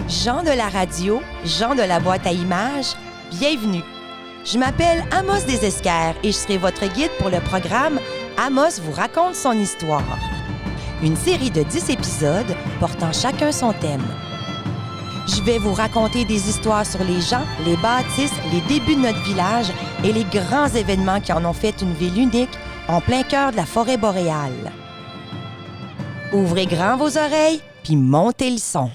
Gens de la radio, gens de la boîte à images, bienvenue. Je m'appelle Amos Desesquers et je serai votre guide pour le programme Amos vous raconte son histoire. Une série de 10 épisodes portant chacun son thème. Je vais vous raconter des histoires sur les gens, les bâtisses, les débuts de notre village et les grands événements qui en ont fait une ville unique en plein cœur de la forêt boréale. Ouvrez grand vos oreilles puis montez le son.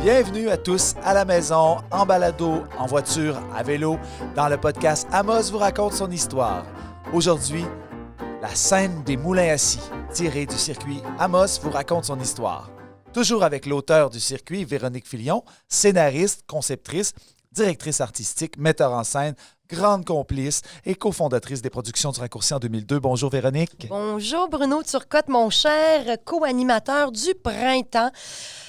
Bienvenue à tous à la maison, en balado, en voiture, à vélo, dans le podcast Amos vous raconte son histoire. Aujourd'hui, la scène des moulins assis, tirée du circuit Amos vous raconte son histoire. Toujours avec l'auteur du circuit, Véronique Filion, scénariste, conceptrice, directrice artistique, metteur en scène, grande complice et cofondatrice des productions du Raccourci en 2002. Bonjour Véronique. Bonjour Bruno Turcotte, mon cher co-animateur du printemps.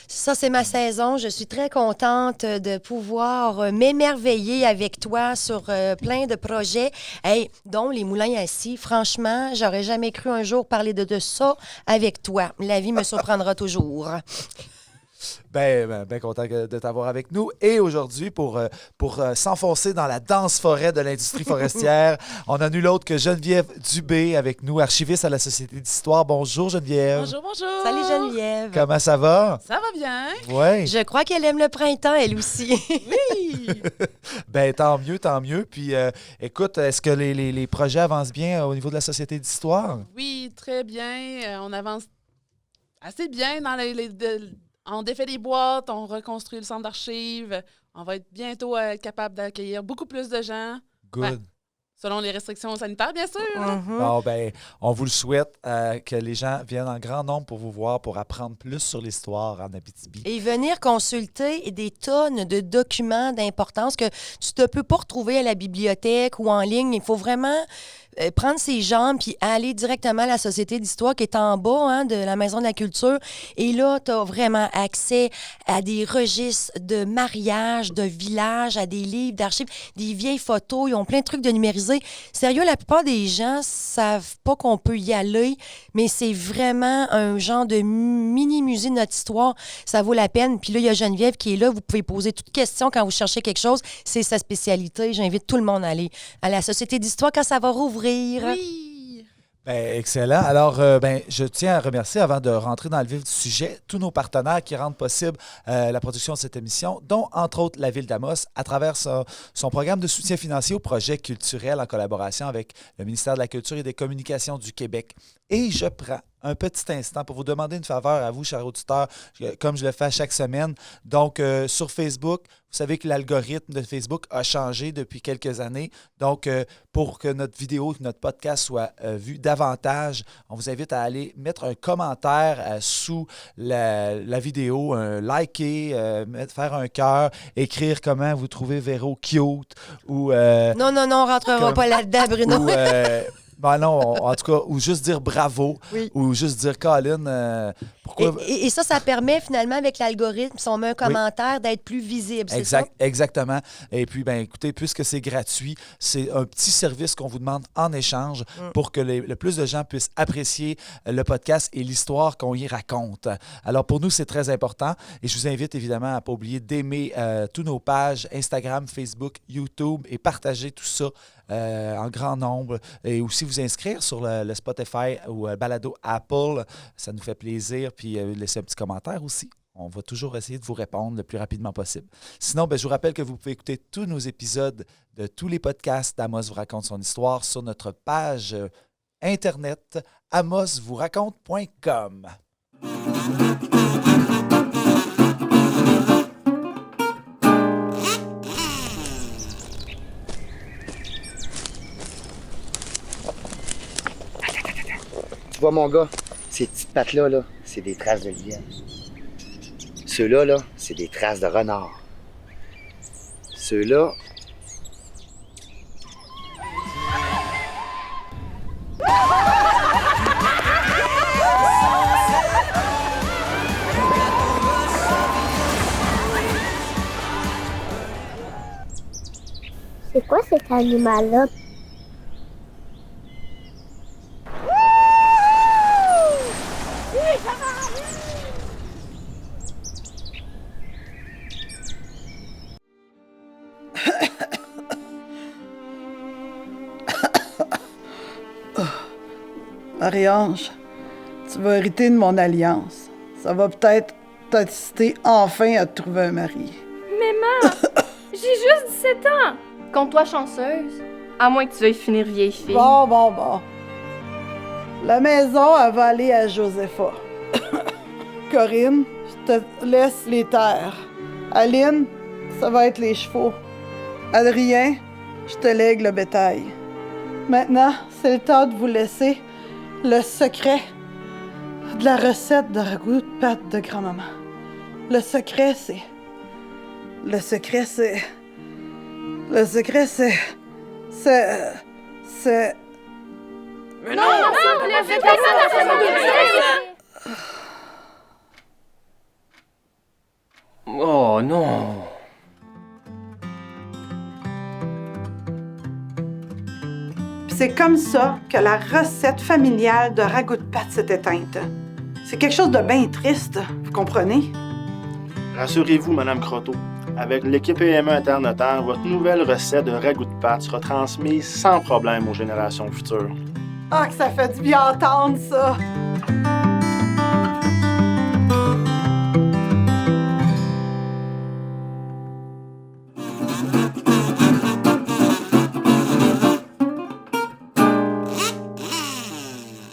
Ça, c'est ma saison. Je suis très contente de pouvoir m'émerveiller avec toi sur plein de projets, dont les moulins assis. Franchement, j'aurais jamais cru un jour parler de ça avec toi. La vie me surprendra toujours. Ben content de t'avoir avec nous. Et aujourd'hui, pour s'enfoncer dans la dense forêt de l'industrie forestière, on a nul autre que Geneviève Dubé avec nous, archiviste à la Société d'histoire. Bonjour Geneviève. Bonjour, bonjour. Salut Geneviève. Comment ça va? Ça va bien? Oui. Je crois qu'elle aime le printemps, elle aussi. Oui. Ben tant mieux, tant mieux. Puis écoute, est-ce que les projets avancent bien au niveau de la Société d'histoire? Oui, très bien. On avance assez bien dans on défait les boîtes, on reconstruit le centre d'archives. On va être bientôt capable d'accueillir beaucoup plus de gens. Good. Ben, selon les restrictions sanitaires, bien sûr. Mm-hmm. Bon, ben, on vous le souhaite que les gens viennent en grand nombre pour vous voir, pour apprendre plus sur l'histoire en Abitibi. Et venir consulter des tonnes de documents d'importance que tu ne peux pas retrouver à la bibliothèque ou en ligne. Il faut vraiment prendre ses jambes puis aller directement à la Société d'histoire qui est en bas de la Maison de la Culture. Et là, tu as vraiment accès à des registres de mariage, de village, à des livres d'archives, des vieilles photos. Ils ont plein de trucs de numérisés. Sérieux, la plupart des gens savent pas qu'on peut y aller, mais c'est vraiment un genre de mini-musée de notre histoire. Ça vaut la peine. Puis là, il y a Geneviève qui est là. Vous pouvez poser toute question quand vous cherchez quelque chose. C'est sa spécialité. J'invite tout le monde à aller à la Société d'histoire quand ça va rouvrir. Oui. Ben, excellent. Alors, je tiens à remercier, avant de rentrer dans le vif du sujet, tous nos partenaires qui rendent possible la production de cette émission, dont, entre autres, la Ville d'Amos, à travers son programme de soutien financier aux projets culturels en collaboration avec le ministère de la Culture et des Communications du Québec. Et je prends un petit instant pour vous demander une faveur à vous, chers auditeurs, comme je le fais chaque semaine. Donc, sur Facebook, vous savez que l'algorithme de Facebook a changé depuis quelques années. Donc, pour que notre vidéo, que notre podcast soit vu davantage, on vous invite à aller mettre un commentaire sous la vidéo, liker, faire un cœur, écrire comment vous trouvez Véro cute ou... Non, on ne rentrera pas là-dedans, Bruno. Ben non, en tout cas, ou juste dire bravo, oui. Ou juste dire Colin, pourquoi... Et ça permet finalement, avec l'algorithme, si on met un commentaire, d'être plus visible, c'est ça? Exactement. Et puis, ben écoutez, puisque c'est gratuit, c'est un petit service qu'on vous demande en échange pour que le plus de gens puissent apprécier le podcast et l'histoire qu'on y raconte. Alors, pour nous, c'est très important. Et je vous invite évidemment à ne pas oublier d'aimer toutes nos pages Instagram, Facebook, YouTube et partager tout ça en grand nombre. Et aussi vous inscrire sur le Spotify ou Balado Apple. Ça nous fait plaisir. Puis laisser un petit commentaire aussi. On va toujours essayer de vous répondre le plus rapidement possible. Sinon, je vous rappelle que vous pouvez écouter tous nos épisodes de tous les podcasts d'Amos vous raconte son histoire sur notre page Internet amosvouraconte.com. Tu vois, mon gars, ces petites pattes-là, c'est des traces de lièvre. Ceux-là, c'est des traces de renard. Ceux-là... C'est quoi cet animal-là? Marie-Ange, tu vas hériter de mon alliance. Ça va peut-être t'inciter enfin à te trouver un mari. Mais ma, j'ai juste 17 ans. Compte-toi chanceuse. À moins que tu veuilles finir vieille fille. Bon. La maison, elle va aller à Josepha. Corinne, je te laisse les terres. Aline, ça va être les chevaux. Adrien, je te lègue le bétail. Maintenant, c'est le temps de vous laisser le secret de la recette de ragoût de pâte de grand-maman. Le secret, c'est... Mais non, c'est pas ça la façon de dire. Oh non! Puis c'est comme ça que la recette familiale de ragoût de pâte s'est éteinte. C'est quelque chose de bien triste, vous comprenez? Rassurez-vous, Madame Croteau. Avec l'équipe PME Internotaire, votre nouvelle recette de ragoût de pâte sera transmise sans problème aux générations futures. Ah, que ça fait du bien entendre, ça!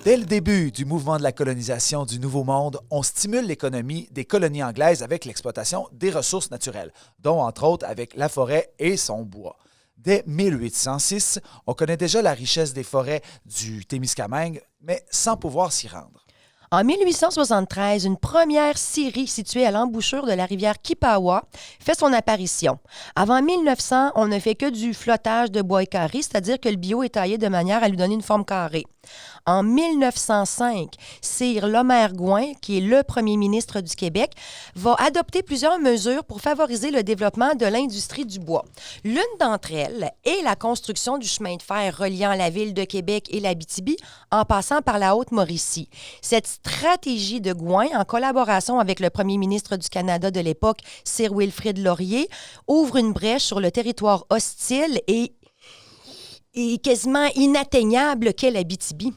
Dès le début du mouvement de la colonisation du Nouveau Monde, on stimule l'économie des colonies anglaises avec l'exploitation des ressources naturelles, dont entre autres avec la forêt et son bois. Dès 1806, on connaît déjà la richesse des forêts du Témiscamingue, mais sans pouvoir s'y rendre. En 1873, une première scierie située à l'embouchure de la rivière Kipawa fait son apparition. Avant 1900, on ne fait que du flottage de bois carré, c'est-à-dire que le bio est taillé de manière à lui donner une forme carrée. En 1905, Sir Lomer Gouin, qui est le premier ministre du Québec, va adopter plusieurs mesures pour favoriser le développement de l'industrie du bois. L'une d'entre elles est la construction du chemin de fer reliant la ville de Québec et l'Abitibi en passant par la Haute-Mauricie. Cette stratégie de Gouin, en collaboration avec le premier ministre du Canada de l'époque, Sir Wilfrid Laurier, ouvre une brèche sur le territoire hostile et quasiment inatteignable qu'est l'Abitibi.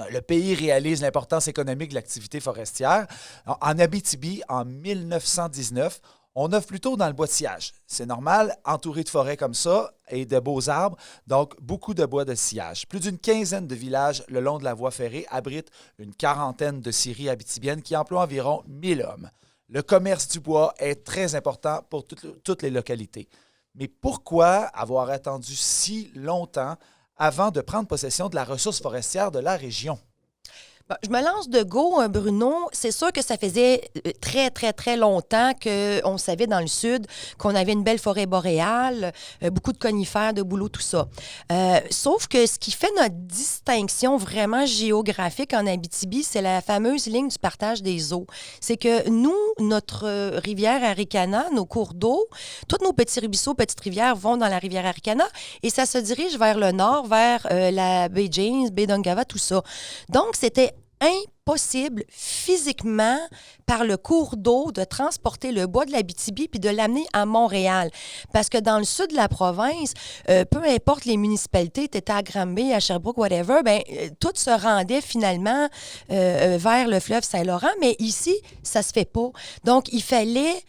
Le pays réalise l'importance économique de l'activité forestière. En Abitibi, en 1919, on œuvre plutôt dans le bois de sciage. C'est normal, entouré de forêts comme ça et de beaux arbres, donc beaucoup de bois de sciage. Plus d'une quinzaine de villages le long de la voie ferrée abritent une quarantaine de scieries abitibiennes qui emploient environ 1000 hommes. Le commerce du bois est très important pour toutes les localités. Mais pourquoi avoir attendu si longtemps avant de prendre possession de la ressource forestière de la région? Bon, je me lance de go, Bruno. C'est sûr que ça faisait très, très, très longtemps qu'on savait dans le sud qu'on avait une belle forêt boréale, beaucoup de conifères, de bouleaux, tout ça. Sauf que ce qui fait notre distinction vraiment géographique en Abitibi, c'est la fameuse ligne du partage des eaux. C'est que nous, notre rivière Arikana, nos cours d'eau, tous nos petits ruisseaux, petites rivières vont dans la rivière Arikana et ça se dirige vers le nord, vers la baie James, baie d'Ungava, tout ça. Donc, c'était impossible physiquement par le cours d'eau de transporter le bois de l'Abitibi puis de l'amener à Montréal. Parce que dans le sud de la province, peu importe les municipalités, tu étais à Granby, à Sherbrooke, whatever, tout se rendait finalement vers le fleuve Saint-Laurent, mais ici, ça se fait pas. Donc, il fallait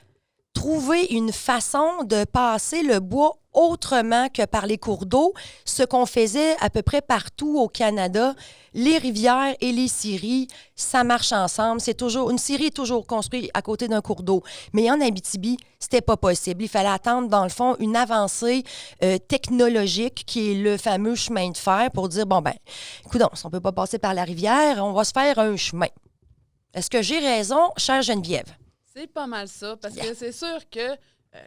trouver une façon de passer le bois autrement que par les cours d'eau, ce qu'on faisait à peu près partout au Canada. Les rivières et les scieries, ça marche ensemble. C'est toujours, une scierie est toujours construite à côté d'un cours d'eau. Mais en Abitibi, c'était pas possible. Il fallait attendre, dans le fond, une avancée technologique qui est le fameux chemin de fer pour dire, écoute, si on peut pas passer par la rivière, on va se faire un chemin. Est-ce que j'ai raison, chère Geneviève? C'est pas mal ça, parce que c'est sûr que,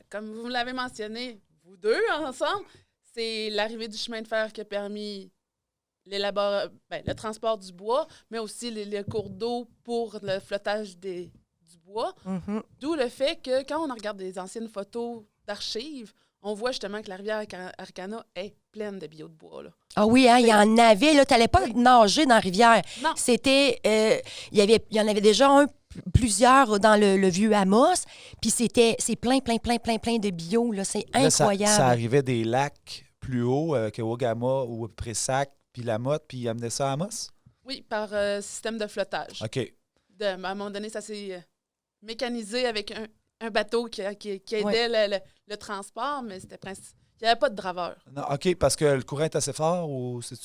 comme vous l'avez mentionné, vous deux ensemble, c'est l'arrivée du chemin de fer qui a permis le transport du bois, mais aussi les cours d'eau pour le flottage du bois. Mm-hmm. D'où le fait que quand on regarde des anciennes photos d'archives, on voit justement que la rivière Arikana est pleine de bio de bois. Là. Ah oui, hein, il y en avait. Tu n'allais pas nager dans la rivière. Non. C'était... il y en avait déjà plusieurs dans le vieux Amos. Puis c'est plein de bio. Là. C'est incroyable. Ça arrivait des lacs plus hauts que Wagama ou Pressac, puis La Motte, puis ils amenaient ça à Amos? Oui, par système de flottage. OK. À un moment donné, ça s'est mécanisé avec un bateau qui aidait Ouais. le transport, mais il n'y avait pas de draveur. Non, OK, parce que le courant est assez fort ou c'est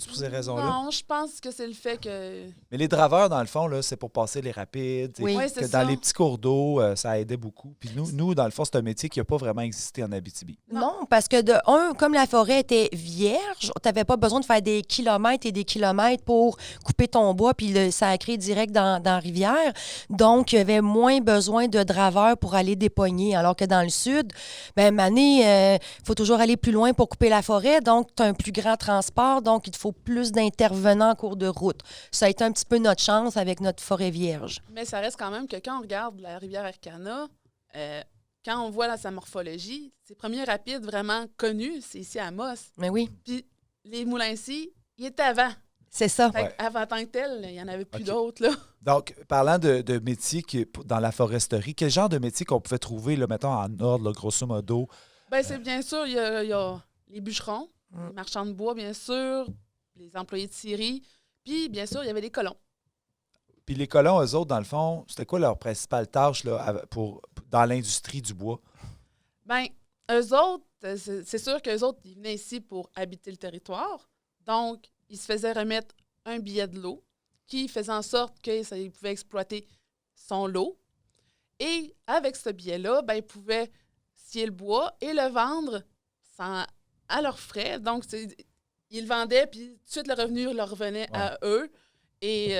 pour ces raisons-là? Non, je pense que c'est le fait que... Mais les draveurs, dans le fond, là, c'est pour passer les rapides. Oui. Oui, Que c'est dans ça. les petits cours d'eau, ça aidait beaucoup. Puis nous, dans le fond, c'est un métier qui n'a pas vraiment existé en Abitibi. Non, parce que comme la forêt était vierge, tu n'avais pas besoin de faire des kilomètres et des kilomètres pour couper ton bois puis le sacrer direct dans la rivière. Donc, il y avait moins besoin de draveurs pour aller dépogner. Alors que dans le sud, ben il faut toujours aller plus loin pour couper la forêt. Donc, tu as un plus grand transport. Donc, il te faut plus d'intervenants en cours de route. Ça a été un petit peu notre chance avec notre forêt vierge. Mais ça reste quand même que quand on regarde la rivière Arcana, quand on voit sa morphologie, ses premiers rapides vraiment connus, c'est ici à Amos. Mais oui, Puis les moulins-ci, ils étaient avant. c'est ça. Fait Ouais. avant tant que tel, il n'y en avait plus OK. d'autres. Là. Donc, parlant de métiers dans la foresterie, quel genre de métier qu'on pouvait trouver, là, mettons, en ordre, là, grosso modo? Ben, c'est bien sûr, il y a les bûcherons, Mm. les marchands de bois, bien sûr, les employés de scierie, puis bien sûr, il y avait les colons. Puis les colons, eux autres, dans le fond, c'était quoi leur principale tâche là, dans l'industrie du bois? Ben, eux autres, c'est sûr qu'eux autres, ils venaient ici pour habiter le territoire. Donc, ils se faisaient remettre un billet de lot qui faisait en sorte qu'ils pouvaient exploiter son lot. Et avec ce billet-là, ben, ils pouvaient scier le bois et le vendre à leurs frais. Donc, ils le vendaient, puis tout de suite, le revenu leur revenait à eux. Et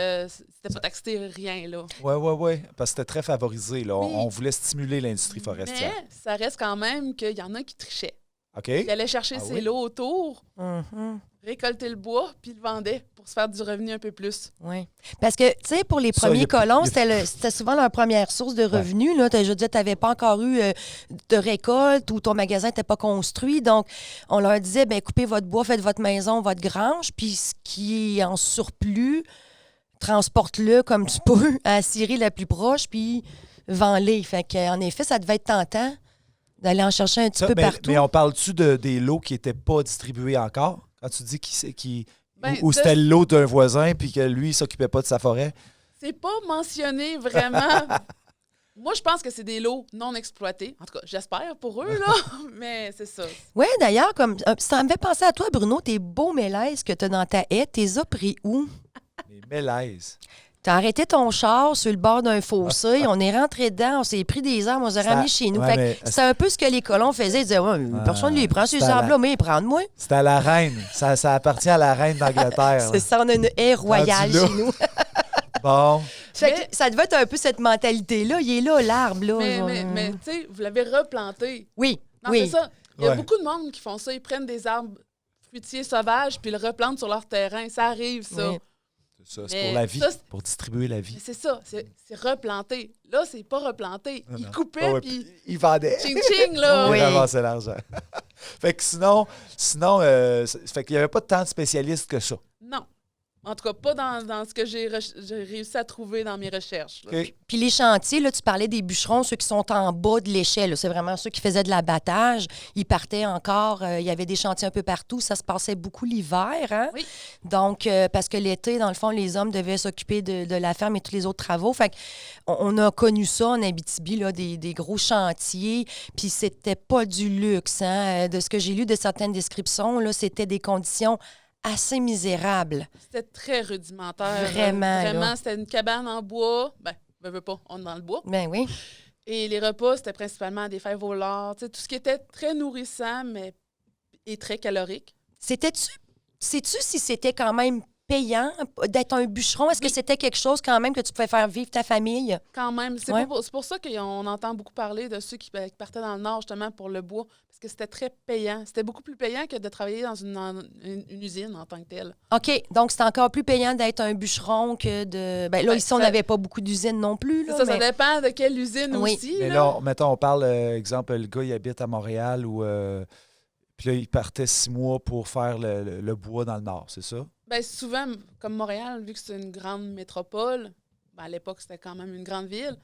c'était pas taxé rien, là. Oui. Parce que c'était très favorisé. Là. Oui. On voulait stimuler l'industrie forestière. Mais ça reste quand même qu'il y en a qui trichaient. OK? Ils allaient chercher ses lots autour, Mhm. récolter le bois, puis le vendaient pour se faire du revenu un peu plus. Oui. Parce que, tu sais, pour les Ça, premiers y a plus- colons, y a- c'était souvent leur première source de revenus. Là. Je veux dire, tu n'avais pas encore eu de récolte ou ton magasin n'était pas construit. Donc, on leur disait, ben coupez votre bois, faites votre maison, votre grange, puis ce qui est en surplus, transporte-le comme tu peux à la scierie la plus proche, puis vends-les. Fait qu'en effet, ça devait être tentant d'aller en chercher un petit Ça, peu mais, partout. mais on parle-tu des lots qui n'étaient pas distribués encore? Quand tu dis Ben, ou c'était le lot d'un voisin puis que lui, il ne s'occupait pas de sa forêt? C'est pas mentionné vraiment. Moi, je pense que c'est des lots non exploités. En tout cas, j'espère pour eux, là. Mais c'est ça. Oui, d'ailleurs, ça me fait penser à toi, Bruno, tes beaux mélèzes que tu as dans ta haie, t'es as pris où? Les mélèzes. T'as arrêté ton char sur le bord d'un fossé, on est rentré dedans, on s'est pris des arbres, on les a ramenés chez nous. ouais, Fait mais- que c'est un peu ce que les colons faisaient. Ils disaient, ouais, personne ne les prend, ces c'est à arbres-là, mais prends-moi. C'était à la reine. Ça appartient à la reine d'Angleterre. C'est ça, on a une haie royale Rendu là. chez nous. Bon. Fait Mais- que ça devait être un peu cette mentalité-là. Il est là, l'arbre, là. Mais tu sais, vous l'avez replanté. Oui, Non, oui. c'est ça. Il y a Ouais. beaucoup de monde qui font ça. Ils prennent des arbres fruitiers sauvages puis le replantent sur leur terrain. Ça arrive, ça. Oui. C'est ça, c'est Mais pour la vie, ça, c'est- pour distribuer la Mais vie. c'est ça. C'est replanté. Là, c'est pas replanté. Non, Ils non. coupaient Ouais, puis il vendait. ching-ching, là. Oui. Il ramassait l'argent. Fait que sinon fait qu'il n'y avait pas tant de spécialistes que ça. Non. En tout cas, pas dans ce que j'ai réussi à trouver dans mes recherches. là. OK? Puis les chantiers, là, tu parlais des bûcherons, ceux qui sont en bas de l'échelle. là. C'est vraiment ceux qui faisaient de l'abattage. Ils partaient encore. Il y avait des chantiers un peu partout. Ça se passait beaucoup l'hiver. Hein? Oui. Donc, parce que l'été, dans le fond, les hommes devaient s'occuper de la ferme et tous les autres travaux. Fait on a connu ça en Abitibi, là, des gros chantiers. Puis c'était pas du luxe. Hein? De ce que j'ai lu de certaines descriptions, là, c'était des conditions assez misérables. C'était très rudimentaire. Vraiment, là. Vraiment, c'était une cabane en bois. Ben, veux pas, on est dans le bois. Ben oui. Et les repas, c'était principalement des fèves au lard. Tu sais, tout ce qui était très nourrissant, mais et très calorique. Sais-tu si c'était quand même payant d'être un bûcheron? Est-ce que Oui. c'était quelque chose quand même que tu pouvais faire vivre ta famille? Quand même. C'est Ouais. pour ça qu'on entend beaucoup parler de ceux qui partaient dans le Nord, justement, pour le bois. Parce que c'était très payant. C'était beaucoup plus payant que de travailler dans une usine en tant que telle. OK. Donc, c'est encore plus payant d'être un bûcheron que de... Ben là, Ouais, ici, on ça- n'avait pas beaucoup d'usines non plus. Là, Ça mais- dépend de quelle usine Oui. aussi. Mais là, mettons, on parle, exemple, le gars, il habite à Montréal ou. Puis là, il partait 6 mois pour faire le bois dans le Nord, c'est ça? Ben, souvent, comme Montréal, vu que c'est une grande métropole, ben, à l'époque, c'était quand même une grande ville,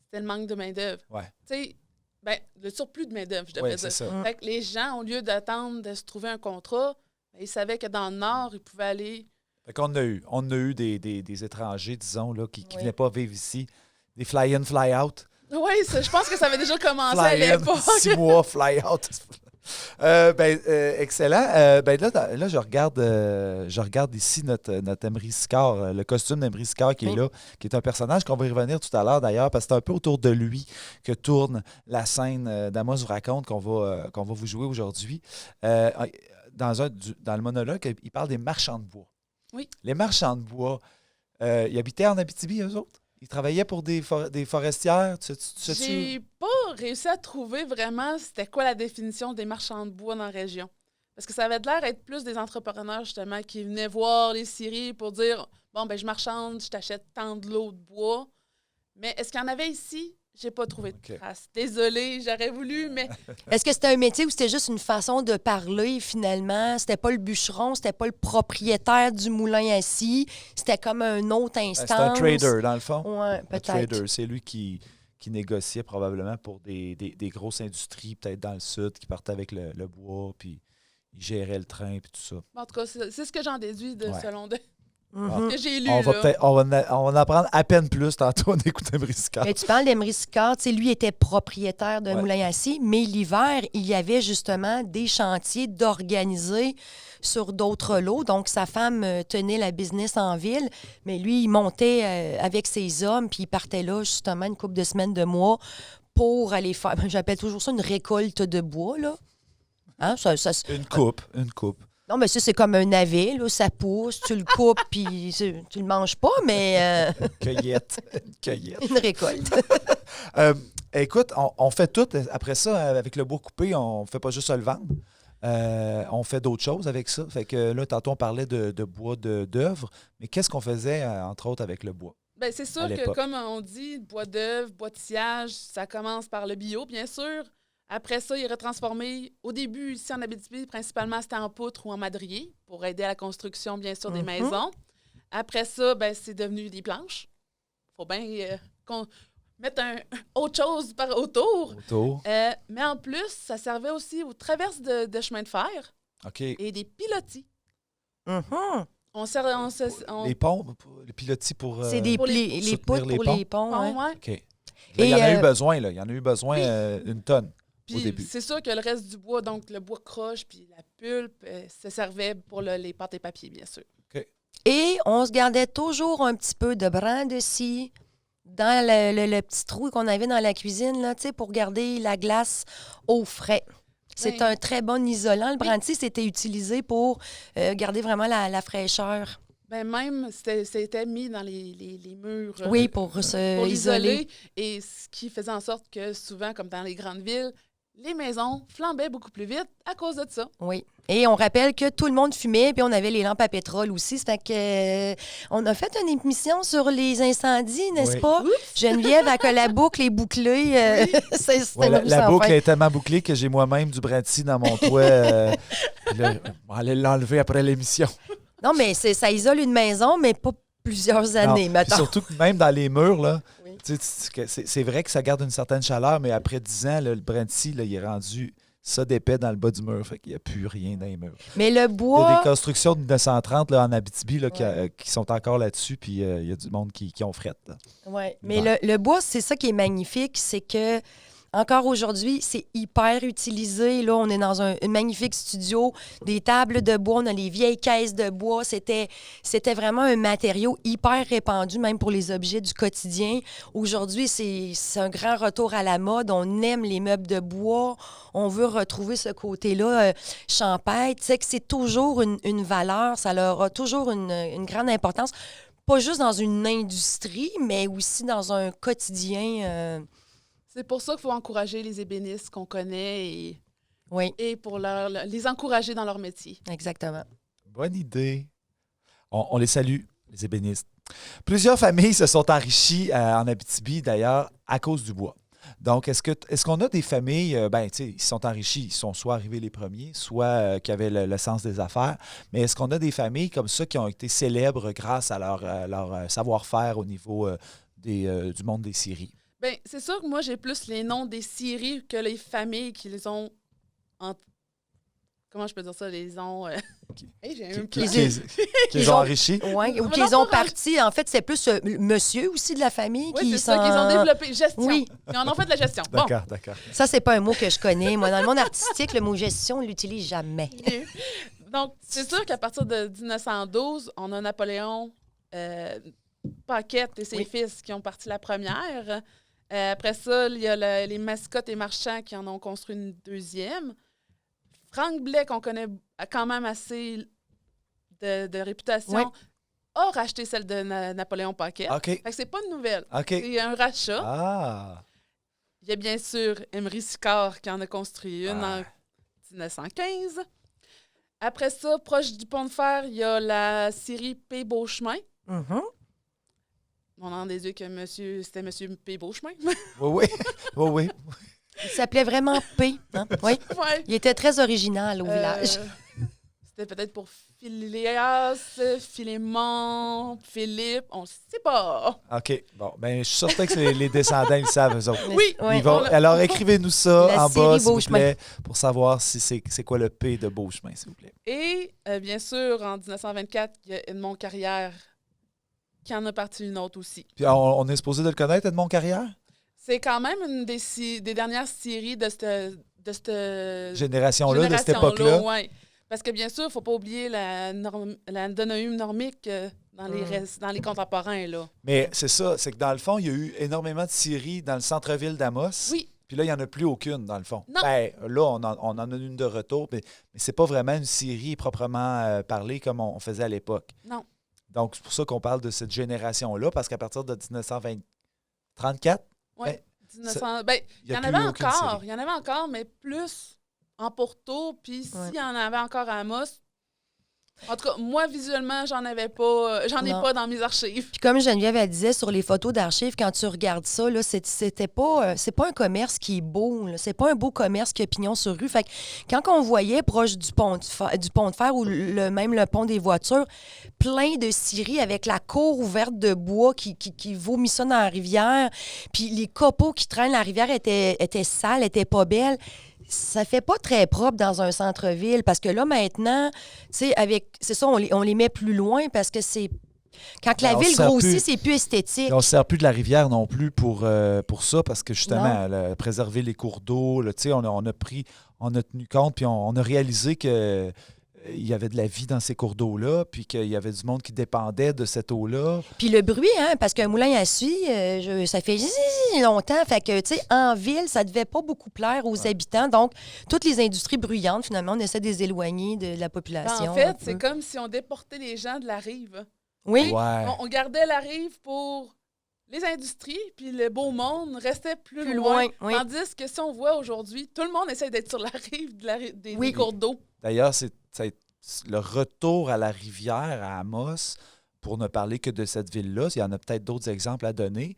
c'était le manque de main-d'œuvre. Ouais. Tu sais, ben, le surplus de main-d'œuvre, je devrais Oui, c'est dire. ça. Fait que les gens, au lieu d'attendre de se trouver un contrat, ben, ils savaient que dans le Nord, ils pouvaient aller. Fait qu'on a eu. On a eu des étrangers, disons, là, qui ne venaient pas vivre ici. Des fly-in, fly-out. Oui, je pense que ça avait déjà commencé à Fly-in, l'époque. 6 mois, fly-out. Excellent. Là, je regarde ici notre Emery Sicard, le costume d'Emery Sicard qui est là, qui est un personnage qu'on va y revenir tout à l'heure d'ailleurs, parce que c'est un peu autour de lui que tourne la scène d'Amos vous raconte qu'on va vous jouer aujourd'hui. Dans le monologue, il parle des marchands de bois. Oui. Les marchands de bois, ils habitaient en Abitibi, eux autres? Ils travaillaient pour des forestières? J'ai pas réussi à trouver vraiment c'était quoi la définition des marchands de bois dans la région. Parce que ça avait l'air d'être plus des entrepreneurs, justement, qui venaient voir les scieries pour dire « Bon, ben je marchande, je t'achète tant de lots de bois. » Mais est-ce qu'il y en avait ici? J'ai pas trouvé de traces. Désolée, j'aurais voulu, mais... Est-ce que c'était un métier ou c'était juste une façon de parler, finalement? C'était pas le bûcheron, c'était pas le propriétaire du moulin assis, c'était comme un autre instance. C'était un trader, dans le fond. Oui, peut-être. Un trader, c'est lui qui négociait probablement pour des grosses industries, peut-être dans le sud, qui partaient avec le bois, puis il gérait le train, puis tout ça. En tout cas, c'est ce que j'en déduis selon Mm-hmm. que j'ai lu. On va en apprendre à peine plus tantôt en écoutant Emery Sicard. Mais tu parles d'Emery Sicard, lui était propriétaire d'un moulin assis, mais l'hiver, il y avait justement des chantiers d'organiser sur d'autres lots. Donc, sa femme tenait la business en ville, mais lui, il montait avec ses hommes, puis il partait là justement une couple de semaines, de mois, pour aller faire, j'appelle toujours ça une récolte de bois, là. Hein? Une coupe. Non, mais ça, c'est comme un navet, là, ça pousse, tu le coupes, puis tu le manges pas, mais... Cueillette. Une récolte. Écoute, on fait tout. Après ça, avec le bois coupé, on fait pas juste se le vendre. On fait d'autres choses avec ça. Fait que là, tantôt, on parlait de bois d'œuvre, mais qu'est-ce qu'on faisait, entre autres, avec le bois? Bien, c'est sûr que, comme on dit, bois d'œuvre, bois de sillage, ça commence par le bio, bien sûr. Après ça, il est retransformé. Au début, ici en Abitibi, principalement, c'était en poutre ou en madrier pour aider à la construction, bien sûr, des maisons. Après ça, ben, c'est devenu des planches. Il faut bien mettre autre chose par autour. Mais en plus, ça servait aussi aux traverses de chemin de fer et des pilotis. Les ponts, les pilotis pour... C'est des les poutres pour les ponts. Ouais. OK. Là, il y en a eu besoin, là. Il y en a eu besoin une tonne. Puis c'est sûr que le reste du bois, donc le bois croche puis la pulpe, ça servait pour les pâtes et papiers, bien sûr. OK. Et on se gardait toujours un petit peu de brin de scie dans le petit trou qu'on avait dans la cuisine, là, pour garder la glace au frais. C'est un très bon isolant. Le brin de scie, c'était utilisé pour garder vraiment la fraîcheur. Ben même, c'était mis dans les murs. Oui, pour isoler. Et ce qui faisait en sorte que souvent, comme dans les grandes villes, les maisons flambaient beaucoup plus vite à cause de ça. Oui. Et on rappelle que tout le monde fumait, puis on avait les lampes à pétrole aussi. Fait que on a fait une émission sur les incendies, n'est-ce pas? Oups. Geneviève, que la boucle est bouclée. La boucle est tellement bouclée que j'ai moi-même du brin de scie dans mon toit. On allait l'enlever après l'émission. Non, mais ça isole une maison, mais pas plusieurs années, maintenant. Surtout que même dans les murs, là, c'est vrai que ça garde une certaine chaleur, mais après 10 ans, là, le brin de scie, là, il est rendu ça d'épais dans le bas du mur. Fait qu'il n'y a plus rien dans les murs. Mais le bois... Il y a des constructions de 1930 là, en Abitibi là, qui sont encore là-dessus, puis il y a du monde qui ont frette. Oui, mais le bois, c'est ça qui est magnifique, c'est que encore aujourd'hui, c'est hyper utilisé. Là, on est dans un magnifique studio, des tables de bois, on a les vieilles caisses de bois. C'était vraiment un matériau hyper répandu, même pour les objets du quotidien. Aujourd'hui, c'est un grand retour à la mode. On aime les meubles de bois. On veut retrouver ce côté-là champêtre. C'est que c'est toujours une valeur. Ça leur a toujours une grande importance. Pas juste dans une industrie, mais aussi dans un quotidien... C'est pour ça qu'il faut encourager les ébénistes qu'on connaît et pour les encourager dans leur métier. Exactement. Bonne idée. On les salue, les ébénistes. Plusieurs familles se sont enrichies en Abitibi, d'ailleurs, à cause du bois. Donc, est-ce qu'on a des familles, ils sont enrichis, ils sont soit arrivés les premiers, soit qui avaient le sens des affaires, mais est-ce qu'on a des familles comme ça qui ont été célèbres grâce à leur savoir-faire au niveau du monde des scieries? Bien, c'est sûr que moi, j'ai plus les noms des scieries que les familles qui les ont comment je peux dire ça, les ont... Hey, j'ai un Qu'ils ont enrichi. Oui, ou qu'ils ont parti. En fait, c'est plus monsieur aussi de la famille oui, qui c'est ça, qu'ils ont développé. Gestion. Oui. Ils en ont fait de la gestion. D'accord, bon. d'accord. Ça, c'est pas un mot que je connais. Moi, dans le monde artistique, le mot gestion, on l'utilise jamais. Donc, c'est sûr qu'à partir de 1912, on a Napoléon Paquette et ses fils qui ont parti la première. Après ça, il y a les Mascotte et Marchand qui en ont construit une deuxième. Frank Blais, qu'on connaît quand même assez de réputation, a racheté celle de Napoléon Paquette. OK. Fait que c'est pas une nouvelle. OK. C'est un rachat. Ah! Il y a bien sûr Emery Sicard qui en a construit une en 1915. Après ça, proche du pont de fer, il y a la scierie P. Beauchemin. Mm-hmm. On a des yeux que c'était M. P. Beauchemin. Oui. Il s'appelait vraiment P. Hein? Oui. Ouais. Il était très original au village. C'était peut-être pour Phileas, Philémon, Philippe, on ne sait pas. OK. Bon, ben je suis certain que les descendants, ils savent, eux autres. Oui. Ils vont, alors, écrivez-nous ça La en bas, série s'il vous Beauchemin. plaît, pour savoir si c'est quoi le P de Beauchemin, s'il vous plaît. Et bien sûr, en 1924, il y a Edmond Carrière qui en a parti une autre aussi. Puis on est supposé de le connaître, Edmond Carrière? C'est quand même une des dernières séries de cette Génération-là, de cette époque-là. Ouais. Parce que bien sûr, il ne faut pas oublier la Donohue normique dans les contemporains. Là. Mais c'est ça, c'est que dans le fond, il y a eu énormément de scieries dans le centre-ville d'Amos. Oui. Puis là, il n'y en a plus aucune, dans le fond. Non. Ben, là, on en a une de retour, mais c'est pas vraiment une scierie proprement parlée comme on faisait à l'époque. Non. Donc, c'est pour ça qu'on parle de cette génération-là, parce qu'à partir de 1934, oui. il y en avait encore. Il y en avait encore, mais plus en Porto. Puis s'il y en avait encore à Amos, en tout cas, moi, visuellement, j'en ai pas dans mes archives. Puis comme Geneviève elle disait sur les photos d'archives, quand tu regardes ça, là, c'est pas un commerce qui est beau. Là. C'est pas un beau commerce qui a pignon sur rue. Fait que quand on voyait proche du pont de fer ou même le pont des voitures, plein de scieries avec la cour ouverte de bois qui vomit ça dans la rivière, puis les copeaux qui traînent, la rivière était sale, était pas belle. Ça fait pas très propre dans un centre-ville parce que là, maintenant, tu sais, c'est ça, on les met plus loin parce que c'est... Quand la ville grossit, c'est plus esthétique. On ne se sert plus de la rivière non plus pour ça parce que justement, préserver les cours d'eau, tu sais, on a tenu compte puis on a réalisé que il y avait de la vie dans ces cours d'eau-là, puis qu'il y avait du monde qui dépendait de cette eau-là. Puis le bruit, hein, parce qu'un moulin à suie, ça fait longtemps. Fait que, tu sais, en ville, ça devait pas beaucoup plaire aux habitants. Donc, toutes les industries bruyantes, finalement, on essaie de les éloigner de la population. En fait, c'est comme si on déportait les gens de la rive. Oui. Ouais. On gardait la rive pour les industries, puis le beau monde restait plus loin. Oui. Tandis que si on voit aujourd'hui, tout le monde essaie d'être sur la rive des cours d'eau. D'ailleurs, c'est le retour à la rivière à Amos, pour ne parler que de cette ville-là. Il y en a peut-être d'autres exemples à donner,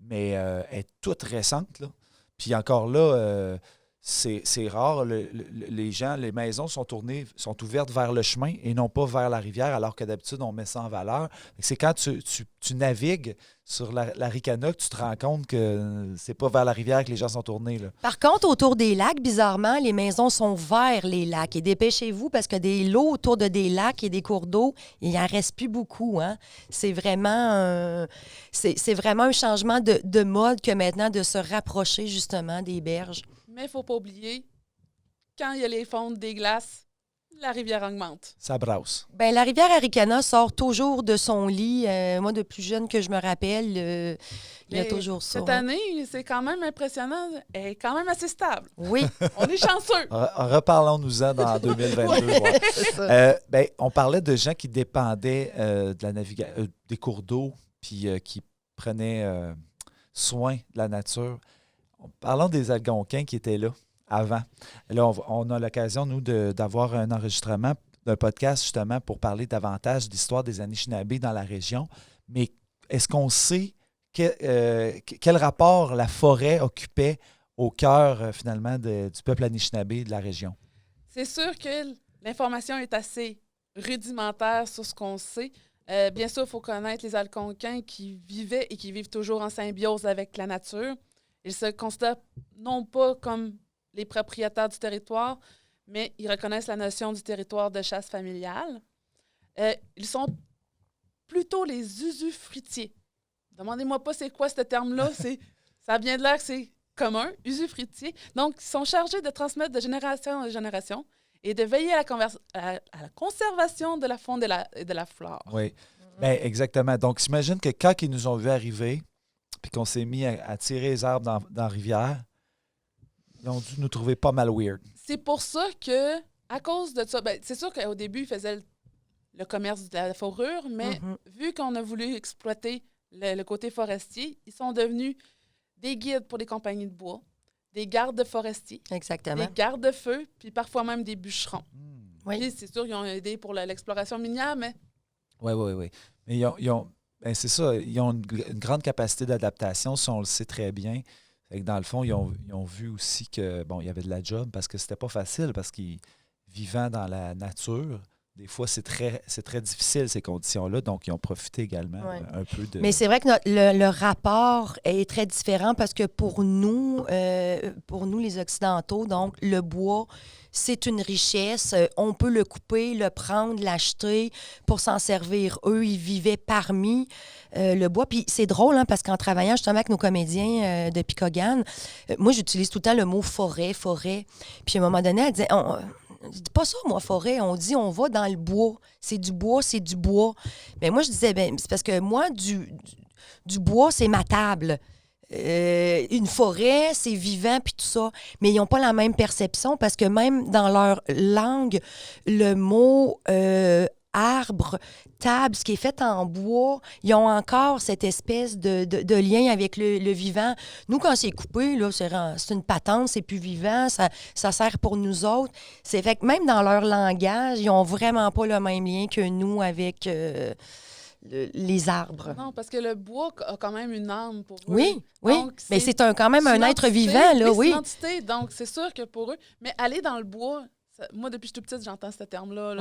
mais elle est toute récente. Là. Puis encore là, c'est rare. Les gens, les maisons sont ouvertes vers le chemin et non pas vers la rivière, alors que d'habitude, on met ça en valeur. C'est quand tu navigues sur la Ricana que tu te rends compte que c'est pas vers la rivière que les gens sont tournés. Là. Par contre, autour des lacs, bizarrement, les maisons sont vers les lacs. Et dépêchez-vous parce que des lots autour de des lacs et des cours d'eau, il n'y en reste plus beaucoup. Hein? C'est vraiment un changement de mode que maintenant de se rapprocher justement des berges. Mais il ne faut pas oublier, quand il y a les fontes des glaces, la rivière augmente. Ça brasse. Bien, la rivière Aricana sort toujours de son lit. Moi, de plus jeune que je me rappelle, il y a toujours ça. Cette année, c'est quand même impressionnant. Elle est quand même assez stable. Oui. On est chanceux. Reparlons-nous-en dans 2022. Ouais. On parlait de gens qui dépendaient de la des cours d'eau puis qui prenaient soin de la nature. Parlons des Algonquins qui étaient là avant. Là, on a l'occasion, nous, d'avoir un enregistrement d'un podcast, justement, pour parler davantage de l'histoire des Anishinabés dans la région. Mais est-ce qu'on sait quel rapport la forêt occupait au cœur, finalement, du peuple Anishinabé de la région? C'est sûr que l'information est assez rudimentaire sur ce qu'on sait. Bien sûr, il faut connaître les Algonquins qui vivaient et qui vivent toujours en symbiose avec la nature. Ils se considèrent non pas comme les propriétaires du territoire, mais ils reconnaissent la notion du territoire de chasse familiale. Ils sont plutôt les usufruitiers. Demandez-moi pas c'est quoi ce terme-là. Ça vient de l'air que c'est commun, usufruitier. Donc, ils sont chargés de transmettre de génération en génération et de veiller à la conservation de la faune et de la flore. Oui, bien, exactement. Donc, j'imagine que quand ils nous ont vu arriver puis qu'on s'est mis à tirer les arbres dans la rivière, ils ont dû nous trouver pas mal weird. C'est pour ça que, à cause de ça, c'est sûr qu'au début, ils faisaient le commerce de la fourrure, mais vu qu'on a voulu exploiter le côté forestier, ils sont devenus des guides pour les compagnies de bois, des gardes forestiers, Exactement. des gardes-feu, puis parfois même des bûcherons. Oui. Puis c'est sûr qu'ils ont aidé pour l'exploration minière, mais... Oui. Mais c'est ça, ils ont une grande capacité d'adaptation, ça on le sait très bien. Fait que dans le fond, ils ont vu aussi que il y avait de la job parce que c'était pas facile, parce qu'ils vivant dans la nature, des fois c'est très difficile ces conditions-là, donc ils ont profité également un peu de... Mais c'est vrai que le rapport est très différent parce que pour nous les Occidentaux, donc le bois, c'est une richesse. On peut le couper, le prendre, l'acheter pour s'en servir. Eux, ils vivaient parmi le bois. Puis c'est drôle, parce qu'en travaillant justement avec nos comédiens de Picogan, moi, j'utilise tout le temps le mot forêt. Puis à un moment donné, elle disait... Je dis pas ça, moi, forêt. On dit on va dans le bois. C'est du bois. Mais moi, je disais, c'est parce que moi, du bois, c'est ma table. Une forêt, c'est vivant, puis tout ça. Mais ils n'ont pas la même perception parce que même dans leur langue, le mot arbre, table, ce qui est fait en bois, ils ont encore cette espèce de lien avec le vivant. Nous, quand c'est coupé, là, c'est une patente, c'est plus vivant, ça sert pour nous autres. C'est fait que même dans leur langage, ils n'ont vraiment pas le même lien que nous avec les arbres. Non, parce que le bois a quand même une âme pour eux. Oui. Donc, mais c'est quand même un être vivant, là, oui. C'est une entité, donc c'est sûr que pour eux... Mais aller dans le bois... moi, depuis que je suis toute petite, j'entends ce terme-là.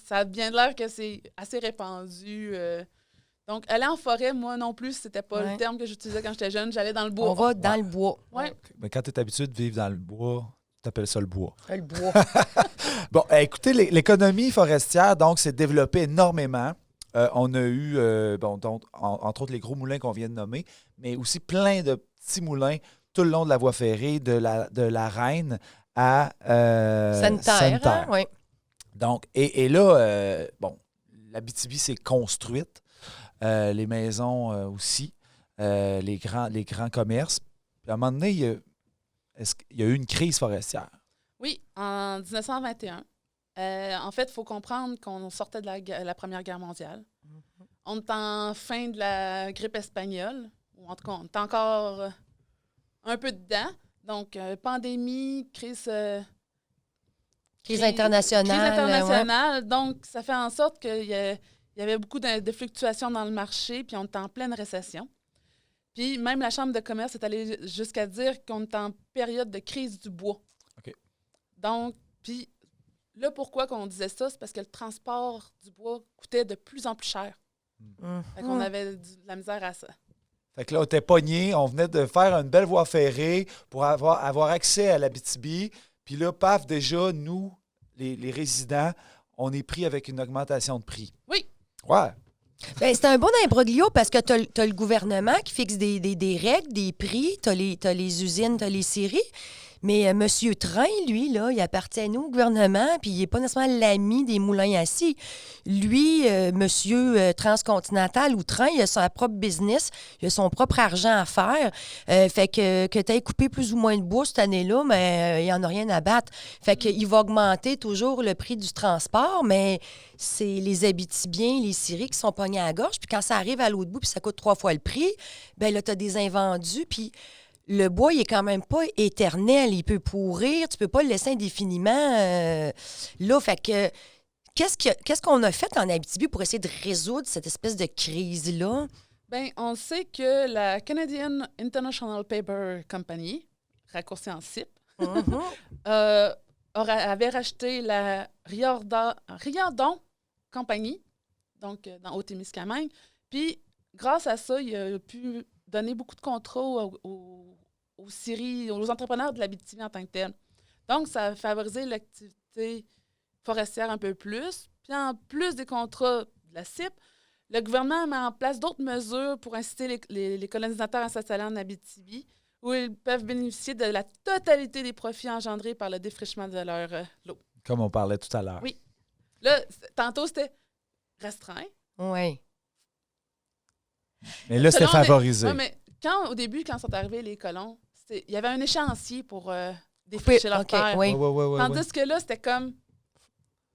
Ça vient de l'air que c'est assez répandu. Donc, aller en forêt, moi non plus, c'était pas le terme que j'utilisais quand j'étais jeune. J'allais dans le bois. On va dans le bois. Ouais. Mais quand tu es habitué de vivre dans le bois, tu appelles ça le bois. Le bois. Bon, écoutez, l'économie forestière, donc, s'est développée énormément. On a eu, entre autres, les gros moulins qu'on vient de nommer, mais aussi plein de petits moulins tout le long de la voie ferrée, de la Reine à Sanitaire. Oui. Donc, et là, l'Abitibi s'est construite, les maisons aussi, les grands commerces. Puis à un moment donné, il y a eu une crise forestière. Oui, en 1921. En fait, il faut comprendre qu'on sortait de la Première Guerre mondiale. On est en fin de la grippe espagnole, ou en tout cas, on est encore un peu dedans. Donc, pandémie, crise internationale. Donc, ça fait en sorte qu'il y avait beaucoup de fluctuations dans le marché, puis on est en pleine récession. Puis même la Chambre de commerce est allée jusqu'à dire qu'on est en période de crise du bois. OK. Donc, puis là, pourquoi qu'on disait ça? C'est parce que le transport du bois coûtait de plus en plus cher. Fait qu'on avait de la misère à ça. Fait que là, on était pognés, on venait de faire une belle voie ferrée pour avoir accès à l'Abitibi. Puis là, paf, déjà, nous, les résidents, on est pris avec une augmentation de prix. Oui. Ouais. C'est un bon imbroglio parce que tu as le gouvernement qui fixe des règles, des prix, tu as les usines, tu as les scieries. Mais M. Train, lui, là, il appartient à nous, au gouvernement, puis il n'est pas nécessairement l'ami des moulins assis. Lui, M. Transcontinental ou Train, il a son propre business, il a son propre argent à faire. Fait que tu aies coupé plus ou moins de bois cette année-là, mais il n'y en a rien à battre. Fait qu'il va augmenter toujours le prix du transport, mais c'est les Abitibiens, les Scieries qui sont pognés à la gorge. Puis quand ça arrive à l'autre bout, puis ça coûte 3 fois le prix, bien là, tu as des invendus, puis... Le bois, il est quand même pas éternel. Il peut pourrir. Tu peux pas le laisser indéfiniment là. Fait que qu'est-ce qu'on a fait en Abitibi pour essayer de résoudre cette espèce de crise-là? Bien, on sait que la Canadian International Paper Company, raccourci en CIP, avait racheté la Riordon Company, donc dans Haut-Témiscamingue. Puis, grâce à ça, il a pu donner beaucoup de contrats aux scieries, aux entrepreneurs de l'Abitibi en tant que tel. Donc, ça a favorisé l'activité forestière un peu plus. Puis, en plus des contrats de la CIP, le gouvernement met en place d'autres mesures pour inciter les colonisateurs à s'installer en Abitibi, où ils peuvent bénéficier de la totalité des profits engendrés par le défrichement de leur lot. Comme on parlait tout à l'heure. Oui. Là, tantôt, c'était restreint. Oui. Mais là, c'était favorisé. Oui, mais au début, quand sont arrivés les colons, il y avait un échéancier pour défricher leur terre. Oui. Tandis que là, c'était comme,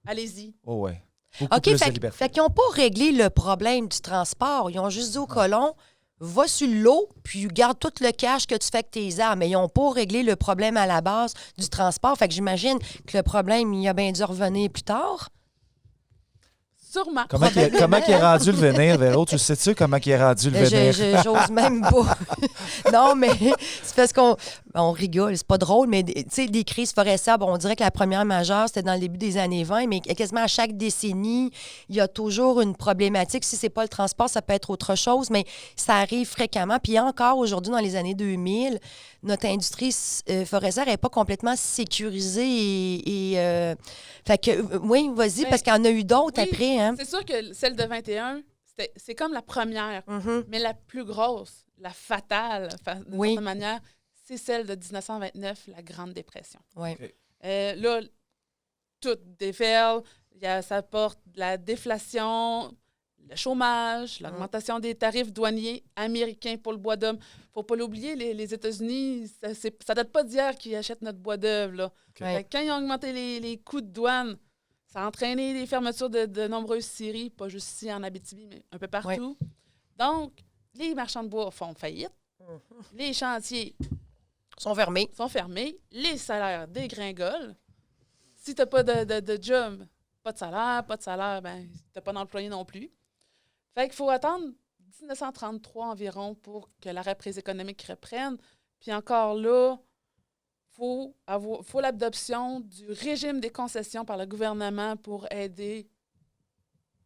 allez-y. Oh, ouais. Beaucoup OK, plus de liberté. fait qu'ils n'ont pas réglé le problème du transport. Ils ont juste dit aux colons, va sur l'eau, puis garde tout le cash que tu fais avec tes armes. Mais ils n'ont pas réglé le problème à la base du transport. Fait que j'imagine que le problème, il a bien dû revenir plus tard. Sûrement. Comment il est rendu le venir, Véro? Tu sais-tu comment il est rendu le venir? J'ose même pas. Non, mais c'est parce qu'on rigole, c'est pas drôle, mais tu sais, des crises forestières, bon, on dirait que la première majeure, c'était dans le début des années 20, mais quasiment à chaque décennie, il y a toujours une problématique. Si c'est pas le transport, ça peut être autre chose, mais ça arrive fréquemment. Puis encore aujourd'hui, dans les années 2000, notre industrie forestière n'est pas complètement sécurisée fait que, oui, vas-y, parce qu'il y en a eu d'autres après. Hein? C'est sûr que celle de 21, c'est comme la première, mais la plus grosse, la fatale, d'une certaine manière, c'est celle de 1929, la Grande Dépression. Oui. Là, tout déferle, ça apporte de la déflation, le chômage, l'augmentation des tarifs douaniers américains pour le bois d'œuvre. Il ne faut pas l'oublier, les États-Unis, ça ne date pas d'hier qu'ils achètent notre bois d'œuvre. Quand ils ont augmenté les coûts de douane, ça a entraîné des fermetures de nombreuses scieries, pas juste ici en Abitibi, mais un peu partout. Donc, les marchands de bois font faillite. Les chantiers sont fermés. Les salaires dégringolent. Si tu n'as pas de job, pas de salaire, ben tu n'as pas d'employé non plus. Fait qu'il faut attendre 1933 environ pour que la reprise économique reprenne. Puis encore là, faut l'adoption du régime des concessions par le gouvernement pour aider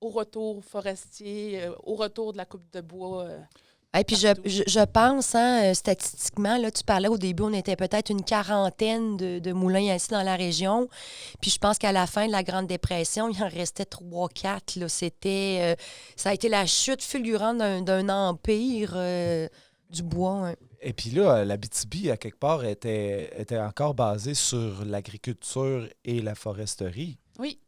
au retour forestier, au retour de la coupe de bois. Et puis je pense, statistiquement, là, tu parlais au début, on était peut-être une quarantaine de moulins ainsi dans la région. Puis je pense qu'à la fin de la Grande Dépression, il en restait 3-4. Là. Ça a été la chute fulgurante d'un empire du bois. Hein. Et puis là, l'Abitibi, à quelque part, était encore basée sur l'agriculture et la foresterie. Oui.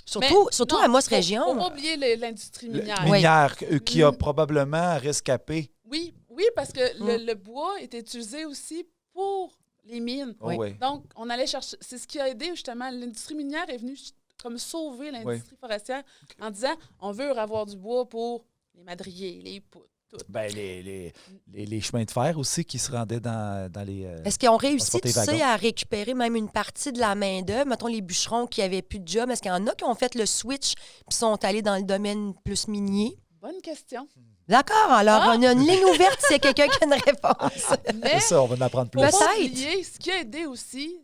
Surtout à Amos Région. Il ne faut pas oublier l'industrie minière. Minière, qui a probablement rescapé. Oui, parce que le bois était utilisé aussi pour les mines. Donc, on allait chercher... C'est ce qui a aidé, justement. L'industrie minière est venue comme sauver l'industrie forestière en disant, on veut avoir du bois pour les madriers, les poutres. Ben, les chemins de fer aussi qui se rendaient dans les... Est-ce qu'ils ont réussi, tu sais, à récupérer même une partie de la main-d'œuvre? Mettons les bûcherons qui n'avaient plus de job. Est-ce qu'il y en a qui ont fait le switch et sont allés dans le domaine plus minier? Bonne question. D'accord. Alors, on a une ligne ouverte s'il y a quelqu'un qui a une réponse. Mais, c'est ça, on va en apprendre plus. Peut-être. Ce qui a aidé aussi,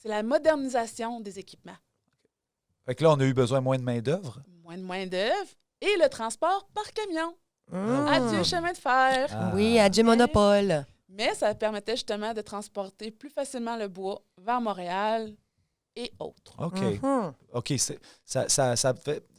c'est la modernisation des équipements. Fait que là, on a eu besoin moins de main-d'œuvre. Moins de main-d'œuvre et le transport par camion. Adieu chemin de fer. Oui, adieu monopole. Mais ça permettait justement de transporter plus facilement le bois vers Montréal et autres. OK.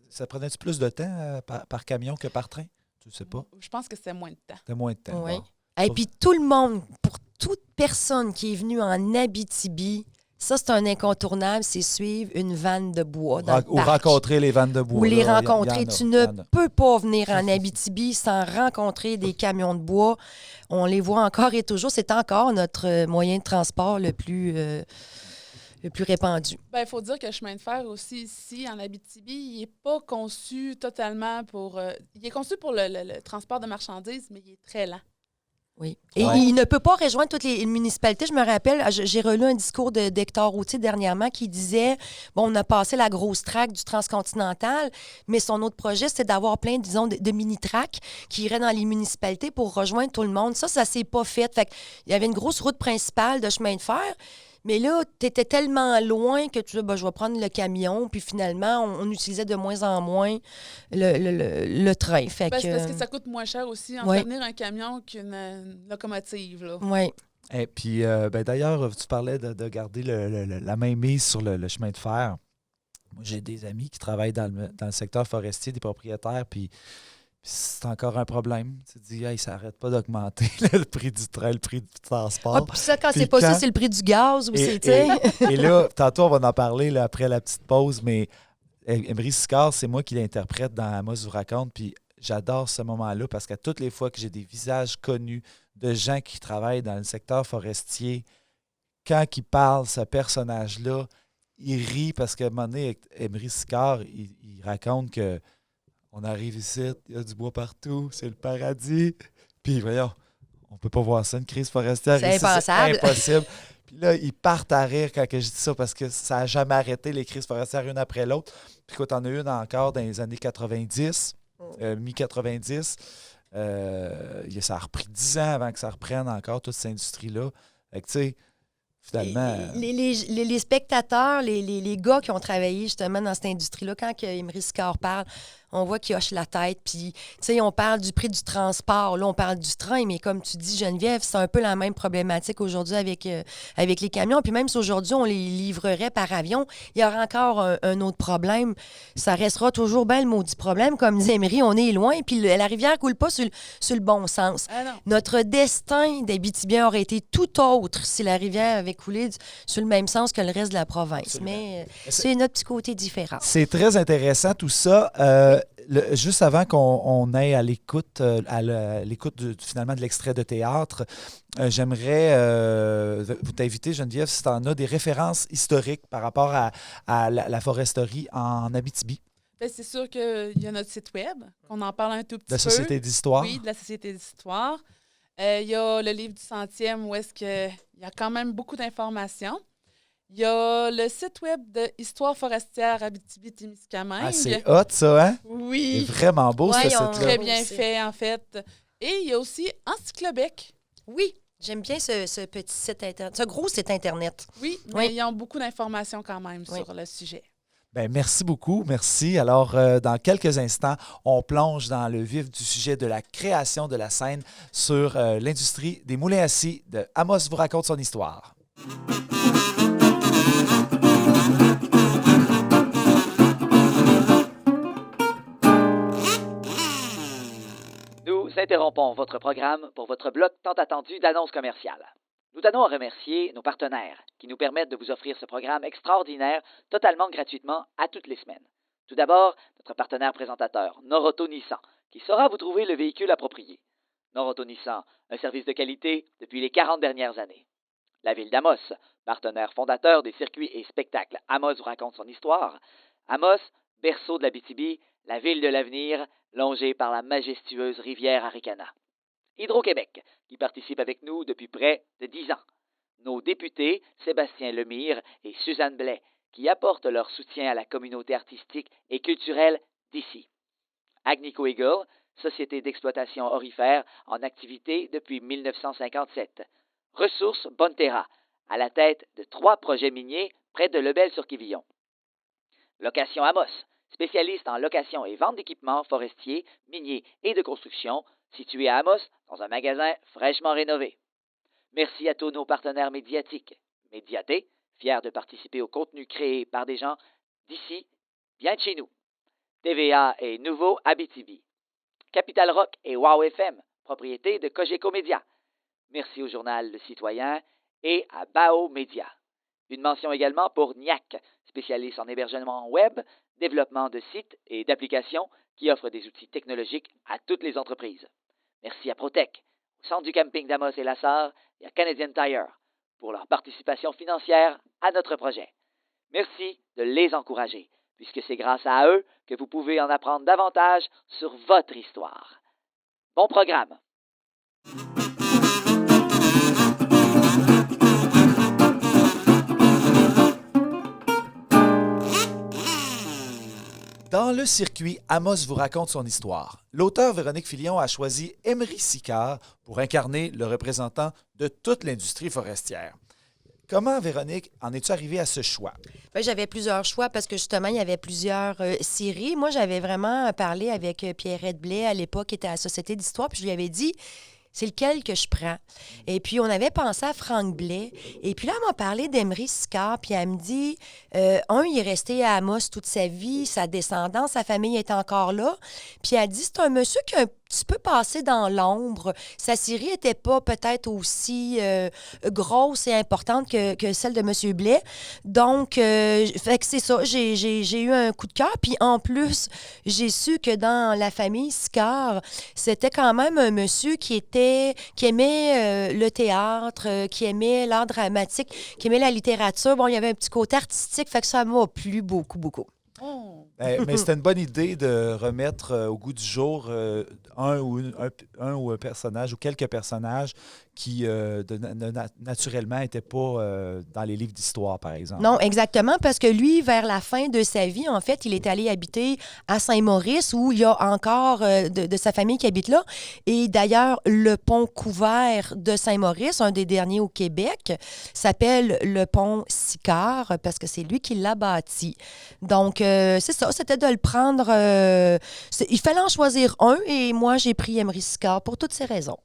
Ça prenait-tu plus de temps par camion que par train? Tu sais pas? Je pense que c'est moins de temps. C'était moins de temps. Oui. Et puis tout le monde, pour toute personne qui est venue en Abitibi, ça, c'est un incontournable, c'est suivre une vanne de bois dans le parc. Ou rencontrer les vannes de bois. Ou les rencontrer. Tu ne peux pas venir en Abitibi sans rencontrer des camions de bois. On les voit encore et toujours. C'est encore notre moyen de transport le plus répandu. Il faut dire que le chemin de fer aussi, ici, en Abitibi, il n'est pas conçu totalement pour... il est conçu pour le transport de marchandises, mais il est très lent. Oui. Et il ne peut pas rejoindre toutes les municipalités. Je me rappelle, j'ai relu un discours d'Hector Routier dernièrement qui disait, bon, on a passé la grosse traque du transcontinental, mais son autre projet, c'était d'avoir plein, disons, de mini-tracks qui iraient dans les municipalités pour rejoindre tout le monde. Ça s'est pas fait. Fait qu'il y avait une grosse route principale de chemin de fer. Mais là, tu étais tellement loin que tu dis, je vais prendre le camion. Puis finalement, on utilisait de moins en moins le train. C'est parce que ça coûte moins cher aussi en faire venir un camion qu'une locomotive. Oui. Et puis, d'ailleurs, tu parlais de garder la main mise sur le chemin de fer. Moi, j'ai des amis qui travaillent dans le secteur forestier, des propriétaires, puis c'est encore un problème. Tu te dis, hey, ça n'arrête pas d'augmenter le prix du train, le prix du transport. Ah, puis ça, quand c'est pas ça, c'est le prix du gaz aussi, tu sais. Et là, tantôt, on va en parler là, après la petite pause, mais Emery Sicard, c'est moi qui l'interprète dans Amos vous raconte, puis j'adore ce moment-là parce qu'à toutes les fois que j'ai des visages connus de gens qui travaillent dans le secteur forestier, quand ils parlent ce personnage-là, il rit parce qu'à un moment donné, Emery Sicard, il raconte que on arrive ici, il y a du bois partout, c'est le paradis. Puis voyons, on peut pas voir ça, une crise forestière. C'est ici, impensable. c'est impossible. Puis là, ils partent à rire quand je dis ça parce que ça n'a jamais arrêté, les crises forestières, une après l'autre. Puis quand on a une encore dans les années 90, mi-90, ça a repris 10 ans avant que ça reprenne encore toute cette industrie-là. Fait que tu sais, finalement... Les spectateurs, les gars qui ont travaillé justement dans cette industrie-là, quand Emery Sicard parle, on voit qu'il hoche la tête. Puis, tu sais, on parle du prix du transport. Là, on parle du train, mais comme tu dis, Geneviève, c'est un peu la même problématique aujourd'hui avec les camions. Puis même si aujourd'hui, on les livrerait par avion, il y aura encore un autre problème. Ça restera toujours bien le maudit problème. Comme dit Emery, on est loin, puis la rivière ne coule pas sur le bon sens. Ah non. Notre destin d'Abitibien aurait été tout autre si la rivière avait coulé sur le même sens que le reste de la province. Absolument. Mais c'est notre petit côté différent. C'est très intéressant tout ça. Juste avant qu'on aille à l'écoute, finalement de l'extrait de théâtre, j'aimerais vous t'inviter, Geneviève, si tu en as des références historiques par rapport à la foresterie en Abitibi. Ben, c'est sûr qu'il y a notre site web, qu'on en parle un tout petit peu. De la Société d'histoire. Oui, de la Société d'histoire. Il y a le livre du 100e où est-ce qu'il y a quand même beaucoup d'informations. Il y a le site web de Histoire forestière Abitibi-Témiscamingue. Ah, c'est hot, ça, hein? Oui. C'est vraiment beau, ce site-là. Très bien fait, en fait. Et il y a aussi Encyclobec. Oui, j'aime bien ce petit site Internet, ce gros site Internet. Oui, mais ils ont beaucoup d'informations quand même sur le sujet. Bien, merci beaucoup, merci. Alors, dans quelques instants, on plonge dans le vif du sujet de la création de la scène sur l'industrie des moulins à scie de Amos vous raconte son histoire. Nous interrompons votre programme pour votre bloc tant attendu d'annonces commerciales. Nous tenons à remercier nos partenaires qui nous permettent de vous offrir ce programme extraordinaire totalement gratuitement à toutes les semaines. Tout d'abord, notre partenaire présentateur, Noroto Nissan, qui saura vous trouver le véhicule approprié. Noroto Nissan, un service de qualité depuis les 40 dernières années. La ville d'Amos, partenaire fondateur des circuits et spectacles Amos vous raconte son histoire. Amos, berceau de l'Abitibi, la ville de l'avenir, longée par la majestueuse rivière Arikana. Hydro-Québec, qui participe avec nous depuis près de 10 ans. Nos députés, Sébastien Lemire et Suzanne Blais, qui apportent leur soutien à la communauté artistique et culturelle d'ici. Agnico Eagle, société d'exploitation aurifère en activité depuis 1957. Ressources Bonterra, à la tête de 3 projets miniers près de Lebel-sur-Quivillon. Location Amos, spécialiste en location et vente d'équipements forestiers, miniers et de construction, situé à Amos, dans un magasin fraîchement rénové. Merci à tous nos partenaires médiatiques. Médiaté, fier de participer au contenu créé par des gens d'ici, bien de chez nous. TVA et Nouveau Abitibi. Capital Rock et Wow FM, propriété de Cogeco Média. Merci au Journal Le Citoyen et à Bao Média. Une mention également pour NIAC, spécialiste en hébergement web, développement de sites et d'applications qui offre des outils technologiques à toutes les entreprises. Merci à Protec, au centre du camping d'Amos et La Sarre et à Canadian Tire pour leur participation financière à notre projet. Merci de les encourager, puisque c'est grâce à eux que vous pouvez en apprendre davantage sur votre histoire. Bon programme! Dans le circuit Amos vous raconte son histoire, l'auteur Véronique Filion a choisi Emery Sicard pour incarner le représentant de toute l'industrie forestière. Comment, Véronique, en es-tu arrivée à ce choix? Bien, j'avais plusieurs choix parce que justement, il y avait plusieurs séries. Moi, j'avais vraiment parlé avec Pierrette Blais à l'époque, qui était à la Société d'histoire, puis je lui avais dit, C'est lequel que je prends? Et puis, on avait pensé à Frank Blais. Et puis là, elle m'a parlé d'Emery Sicard. Puis elle me dit, il est resté à Amos toute sa vie, sa descendance, sa famille est encore là. Puis elle dit, c'est un monsieur qui a un petit peu passé dans l'ombre. Sa série n'était pas peut-être aussi grosse et importante que celle de M. Blais. Donc, fait que c'est ça. J'ai eu un coup de cœur. Puis en plus, j'ai su que dans la famille Sicard, c'était quand même un monsieur qui aimait le théâtre, qui aimait l'art dramatique, qui aimait la littérature. Bon, il y avait un petit côté artistique, fait que ça m'a plu beaucoup, beaucoup. Oh. Mais c'était une bonne idée de remettre au goût du jour un ou un personnage ou quelques personnages qui naturellement n'étaient pas dans les livres d'histoire, par exemple. Non, exactement, parce que lui, vers la fin de sa vie, en fait, il est allé habiter à Saint-Maurice, où il y a encore de sa famille qui habite là. Et d'ailleurs, le pont couvert de Saint-Maurice, un des derniers au Québec, s'appelle le pont Sicard, parce que c'est lui qui l'a bâti. Donc, c'est ça, c'était de le prendre... il fallait en choisir un, et moi, j'ai pris Emery Sicard pour toutes ces raisons.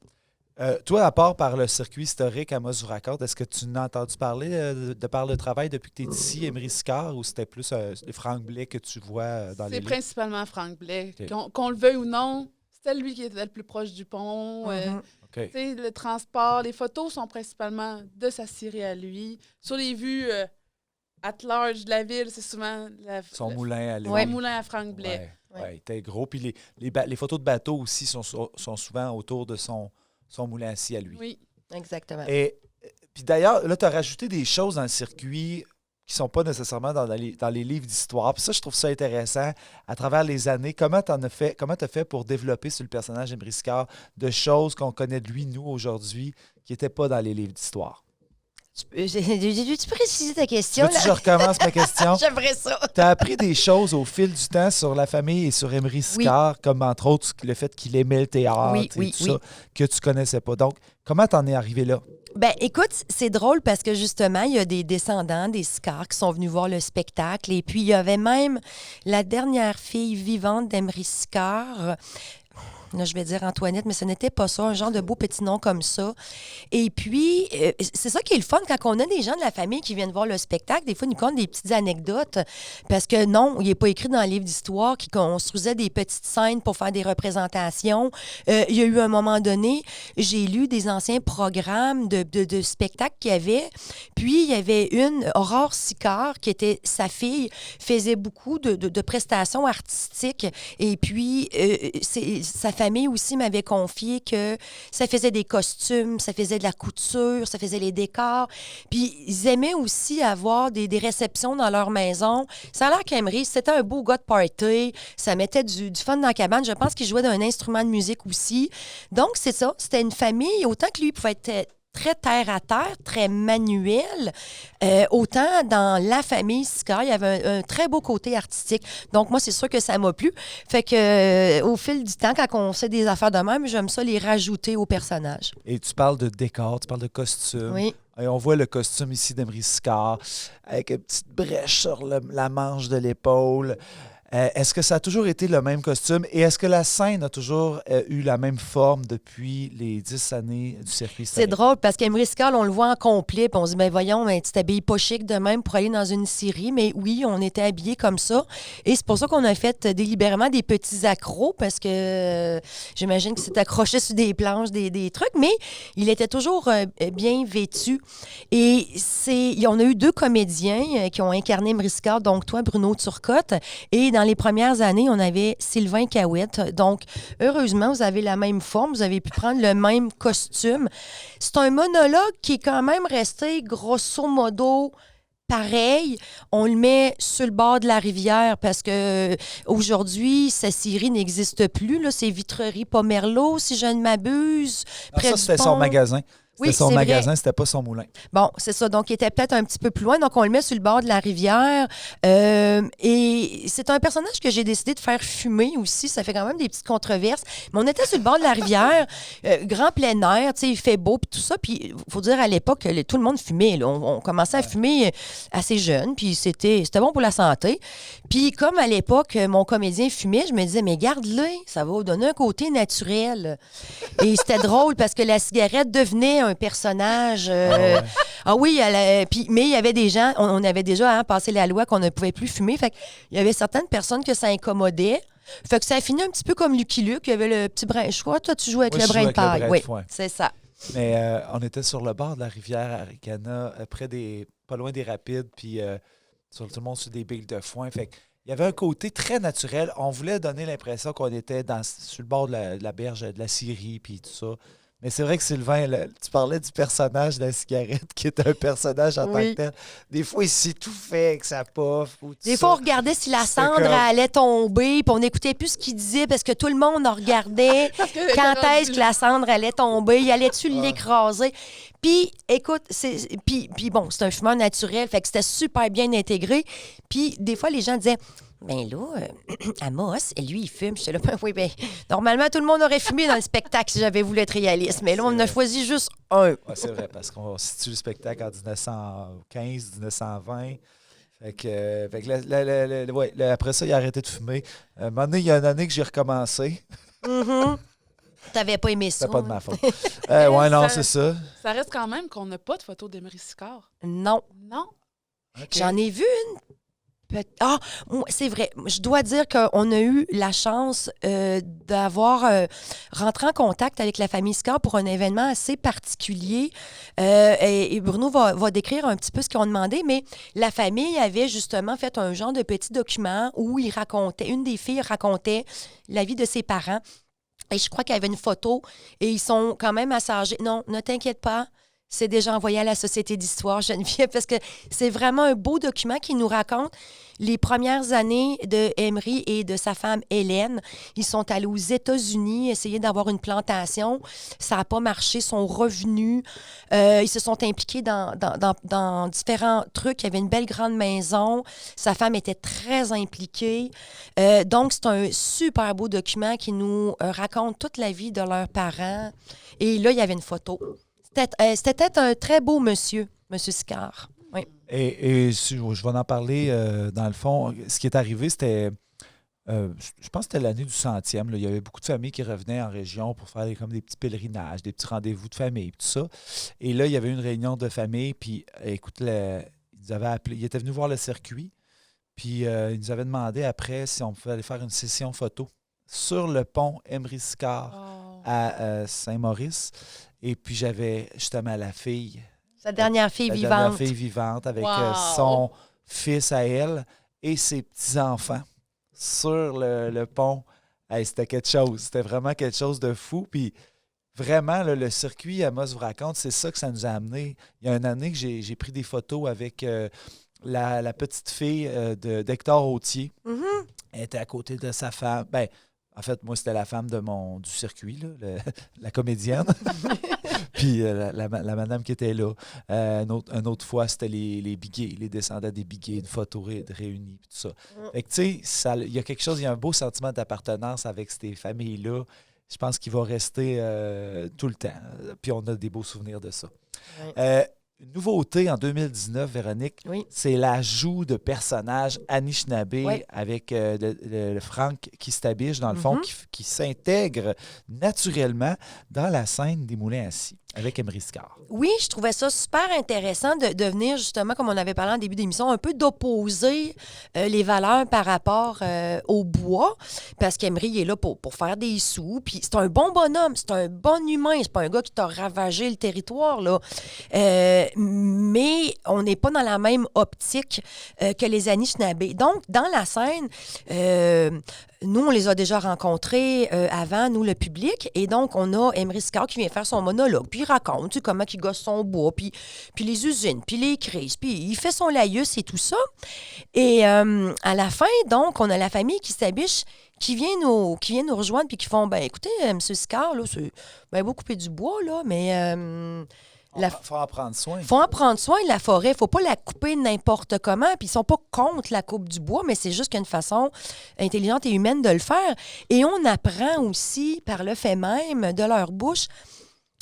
Toi, à part par le circuit historique Amos vous raconte, est-ce que tu n'as entendu parler de par le travail depuis que tu es ici, Emery Sicard, ou c'était plus Frank Blais que tu vois dans les livres? C'est principalement Frank Blais. Okay. Qu'on le veuille ou non, c'était lui qui était le plus proche du pont. Okay. Le transport, les photos sont principalement de sa série à lui. Sur les vues at large de la ville, c'est souvent... Son moulin à lui. Son moulin à Frank Blais. Oui, il était gros. Puis les photos de bateaux aussi sont souvent autour de son moulin assis à lui. Oui, exactement. Et puis d'ailleurs, là, tu as rajouté des choses dans le circuit qui ne sont pas nécessairement dans les livres d'histoire. Puis ça, je trouve ça intéressant. À travers les années, comment tu as fait pour développer sur le personnage d'Emery Sicard de choses qu'on connaît de lui, nous, aujourd'hui, qui n'étaient pas dans les livres d'histoire? J'ai-tu précisé ta question? Veux-tu que je recommence ma question? J'aimerais ça. Tu as appris des choses au fil du temps sur la famille et sur Emery Sicard, comme entre autres le fait qu'il aimait le théâtre et tout ça, que tu connaissais pas. Donc, comment t'en es arrivé là? Ben, écoute, c'est drôle parce que justement, il y a des descendants des Sicard qui sont venus voir le spectacle. Et puis, il y avait même la dernière fille vivante d'Emery Sicard. Là, je vais dire Antoinette, mais ce n'était pas ça, un genre de beau petit nom comme ça. Et puis, c'est ça qui est le fun, quand on a des gens de la famille qui viennent voir le spectacle, des fois, ils nous content des petites anecdotes, parce que non, il n'est pas écrit dans le livre d'histoire qui construisait des petites scènes pour faire des représentations. Il y a eu un moment donné, j'ai lu des anciens programmes de spectacles qu'il y avait, puis il y avait une, Aurore Sicard, qui était sa fille, faisait beaucoup de prestations artistiques, et puis sa famille aussi m'avait confié que ça faisait des costumes, ça faisait de la couture, ça faisait les décors. Puis ils aimaient aussi avoir des réceptions dans leur maison. Ça a l'air qu'Emery, c'était un beau gars de party. Ça mettait du fun dans la cabane. Je pense qu'il jouait d'un instrument de musique aussi. Donc, c'est ça. C'était une famille, autant que lui pouvait être très terre-à-terre, très manuel. Autant dans la famille Sicard, il y avait un très beau côté artistique. Donc, moi, c'est sûr que ça m'a plu. Fait que au fil du temps, quand on sait des affaires de même, j'aime ça les rajouter aux personnages. Et tu parles de décor, tu parles de costume. Oui. Et on voit le costume ici d'Emery Sicard avec une petite brèche sur la manche de l'épaule. Est-ce que ça a toujours été le même costume et est-ce que la scène a toujours eu la même forme depuis les 10 années du circuit historique? C'est drôle parce qu'Emery Sicard, on le voit en complet puis on se dit, ben voyons, tu t'habilles pas chic de même pour aller dans une série, mais oui, on était habillés comme ça et c'est pour ça qu'on a fait délibérément des petits accros parce que j'imagine que c'est accroché sur des planches, des trucs, mais il était toujours bien vêtu et on a eu 2 comédiens qui ont incarné Emery Sicard, donc toi, Bruno Turcotte, et dans les premières années, on avait Sylvain Cahouette. Donc, heureusement, vous avez la même forme, vous avez pu prendre le même costume. C'est un monologue qui est quand même resté grosso modo pareil. On le met sur le bord de la rivière parce que aujourd'hui, sa série n'existe plus. Là, c'est Vitrerie Pomerleau, si je ne m'abuse. Ça, c'était son magasin. C'était son c'est magasin, vrai. c'était pas son moulin. Bon, c'est ça. Donc, il était peut-être un petit peu plus loin. Donc, on le met sur le bord de la rivière. Et c'est un personnage que j'ai décidé de faire fumer aussi. Ça fait quand même des petites controverses. Mais on était sur le bord de la rivière, grand plein air, tu sais, il fait beau, puis tout ça. Puis, il faut dire, à l'époque, tout le monde fumait. Là. On commençait à fumer assez jeune, puis c'était bon pour la santé. Puis, comme à l'époque, mon comédien fumait, je me disais, mais garde-le, ça va vous donner un côté naturel. Et c'était drôle parce que la cigarette devenait un personnage. Oui, mais il y avait des gens, on avait déjà passé la loi qu'on ne pouvait plus fumer. Fait il y avait certaines personnes que ça incommodait. Fait que ça a fini un petit peu comme Lucky Luke. Il y avait le petit brin. Je crois, toi, tu jouais avec le brin de paille. Oui, c'est ça. Mais on était sur le bord de la rivière Aricana, pas loin des rapides, puis tout le monde sur des billes de foin. Fait que il y avait un côté très naturel. On voulait donner l'impression qu'on était sur le bord de la berge de la Syrie, puis tout ça. Mais c'est vrai que Sylvain, tu parlais du personnage de la cigarette qui est un personnage en tant que tel. Des fois, il s'étouffait avec sa puff. Des fois, on regardait si la cendre allait tomber, puis on n'écoutait plus ce qu'il disait parce que tout le monde regardait quand est-ce que la cendre allait tomber. Il allait-tu l'écraser? Puis, écoute, puis bon, c'est un fumeur naturel, fait que c'était super bien intégré. Puis, des fois, les gens disaient... Ben là, Amos, lui, il fume. Je suis là, normalement, tout le monde aurait fumé dans le spectacle si j'avais voulu être réaliste. Mais là, on a choisi juste un. Ouais, c'est vrai, parce qu'on situe le spectacle en 1915, 1920. Fait que après ça, il a arrêté de fumer. À un moment donné, il y a une année que j'ai recommencé. T'avais pas aimé ça. C'était pas de ma faute. Non, c'est ça. Ça reste quand même qu'on n'a pas de photo d'Emery Sicard. Non. Non. Okay. J'en ai vu une. C'est vrai. Je dois dire qu'on a eu la chance d'avoir rentré en contact avec la famille Sicard pour un événement assez particulier. Et Bruno va décrire un petit peu ce qu'ils ont demandé, mais la famille avait justement fait un genre de petit document où une des filles racontait la vie de ses parents. Et je crois qu'il y avait une photo et ils sont quand même assez âgés. Non, ne t'inquiète pas. C'est déjà envoyé à la Société d'histoire, Geneviève, parce que c'est vraiment un beau document qui nous raconte les premières années de Emery et de sa femme Hélène. Ils sont allés aux États-Unis essayer d'avoir une plantation. Ça n'a pas marché, ils sont revenus. Ils se sont impliqués dans différents trucs. Il y avait une belle grande maison. Sa femme était très impliquée. Donc, c'est un super beau document qui nous raconte toute la vie de leurs parents. Et là, il y avait une photo. C'était un très beau monsieur Sicard. Oui. Et je vais en parler, dans le fond. Ce qui est arrivé, c'était, je pense que c'était l'année du 100e. Là. Il y avait beaucoup de familles qui revenaient en région pour faire comme des petits pèlerinages, des petits rendez-vous de famille, tout ça. Et là, il y avait une réunion de famille, puis écoute, ils avaient appelé, ils étaient venus voir le circuit, puis ils nous avaient demandé après si on pouvait aller faire une session photo sur le pont Emery Sicard à Saint-Maurice. Et puis, j'avais justement la fille. Sa dernière fille vivante. La dernière fille vivante avec son fils à elle et ses petits-enfants sur le pont. Hey, c'était quelque chose. C'était vraiment quelque chose de fou. Puis, vraiment, le circuit Amos vous raconte, c'est ça que ça nous a amené. Il y a une année que j'ai pris des photos avec la petite fille d'Hector Autier. Mm-hmm. Elle était à côté de sa femme. Ben, en fait, moi, c'était la femme du circuit, là, la comédienne. Puis la madame qui était là. Une autre fois, c'était les biguets, les descendants des biguets, une photo réunie, tout ça. Fait que, tu sais, il y a quelque chose, il y a un beau sentiment d'appartenance avec ces familles-là. Je pense qu'il va rester tout le temps. Puis on a des beaux souvenirs de ça. Oui. Une nouveauté en 2019, Véronique, c'est l'ajout de personnages Anishinaabe avec le Frank Kistabiche, dans le fond, qui s'intègre naturellement dans la scène des Moulins à Scie avec Emery Sicard. Oui, je trouvais ça super intéressant de venir, justement, comme on avait parlé en début d'émission, un peu d'opposer les valeurs par rapport au bois, parce qu'Emery est là pour faire des sous, puis c'est un bon bonhomme, c'est un bon humain, c'est pas un gars qui t'a ravagé le territoire, là. Mais on n'est pas dans la même optique que les Anishinaabe. Donc, dans la scène, nous, on les a déjà rencontrés avant, nous, le public. Et donc, on a Emery Sicard qui vient faire son monologue. Puis il raconte comment il gosse son bois, puis les usines, puis les crises. Puis il fait son laïus et tout ça. Et à la fin, donc, on a la famille qui s'abiche, qui vient nous rejoindre, puis qui font, ben écoutez, M. Sicard, là, c'est bien beau couper du bois, là, mais... faut en prendre soin. Faut en prendre soin de la forêt. Faut pas la couper n'importe comment. Puis ils sont pas contre la coupe du bois, mais c'est juste qu'il y a une façon intelligente et humaine de le faire. Et on apprend aussi, par le fait même, de leur bouche,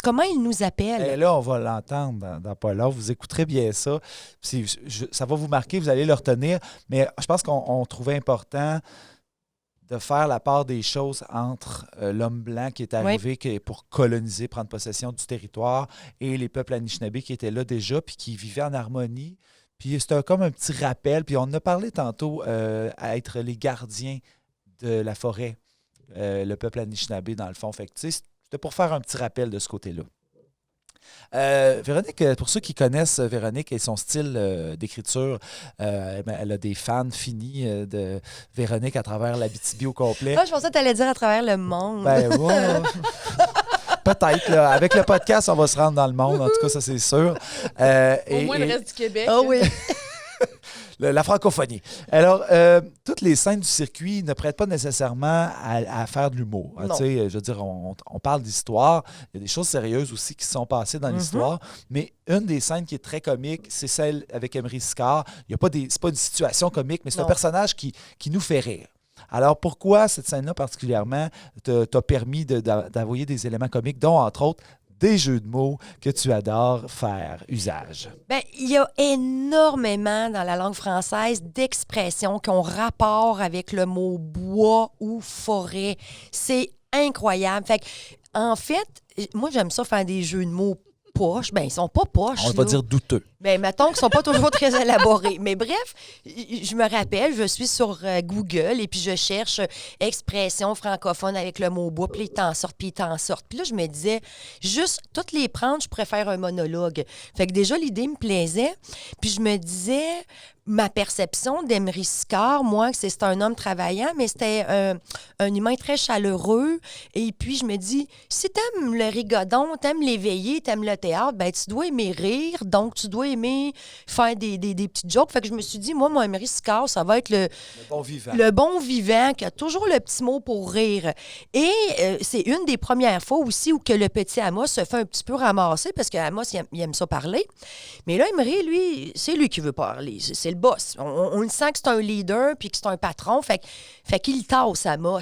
comment ils nous appellent. Et là, on va l'entendre dans pas là. Vous écouterez bien ça. Ça va vous marquer, vous allez le retenir. Mais je pense qu'on trouvait important de faire la part des choses entre l'homme blanc qui est arrivé pour coloniser, prendre possession du territoire, et les peuples Anishinaabe qui étaient là déjà, puis qui vivaient en harmonie. Puis c'était comme un petit rappel. Puis on en a parlé tantôt à être les gardiens de la forêt, le peuple Anishinaabe, dans le fond. Fait que, tu sais, c'était pour faire un petit rappel de ce côté-là. Véronique, pour ceux qui connaissent Véronique et son style d'écriture, elle a des fans finis de Véronique à travers l'Abitibi au complet. Je pensais que tu allais dire à travers le monde. Ben ouais. Peut-être. Là. Avec le podcast, on va se rendre dans le monde. En tout cas, ça, c'est sûr. Au moins le reste du Québec. Ah oui. La francophonie. Alors, toutes les scènes du circuit ne prêtent pas nécessairement à faire de l'humour. Tu sais, je veux dire, on parle d'histoire. Il y a des choses sérieuses aussi qui se sont passées dans l'histoire. Mais une des scènes qui est très comique, c'est celle avec Emery Sicard. C'est pas une situation comique, mais c'est un personnage qui nous fait rire. Alors, pourquoi cette scène-là particulièrement t'a permis d'envoyer des éléments comiques, dont, entre autres, des jeux de mots que tu adores faire usage? Bien, il y a énormément dans la langue française d'expressions qui ont rapport avec le mot bois ou forêt. C'est incroyable. Fait que, en fait, moi, j'aime ça faire des jeux de mots poches. Bien, ils sont pas poches. On va dire douteux. Bien, mettons qu'ils ne sont pas toujours très élaborés. Mais bref, je me rappelle, je suis sur Google et puis je cherche expression francophone avec le mot bois, puis ils t'en sortent, puis ils t'en sortent. Puis là, je me disais, juste toutes les prendre, je préfère un monologue. Fait que déjà, l'idée me plaisait. Puis je me disais, ma perception d'Emery Sicard, moi, c'est un homme travaillant, mais c'était un humain très chaleureux. Et puis, je me dis, si t'aimes le rigodon, t'aimes l'éveiller, t'aimes le théâtre, ben tu dois aimer rire, donc tu dois aimer faire des petites jokes. Fait que je me suis dit, moi, mon Emery Sicard, ça va être le bon vivant. Le bon vivant, qui a toujours le petit mot pour rire. Et c'est une des premières fois aussi où que le petit Amos se fait un petit peu ramasser, parce que Amos, il aime ça parler. Mais là, Emery, lui, c'est lui qui veut parler. C'est le boss. On le sent que c'est un leader, puis que c'est un patron. Fait qu'il tasse Amos.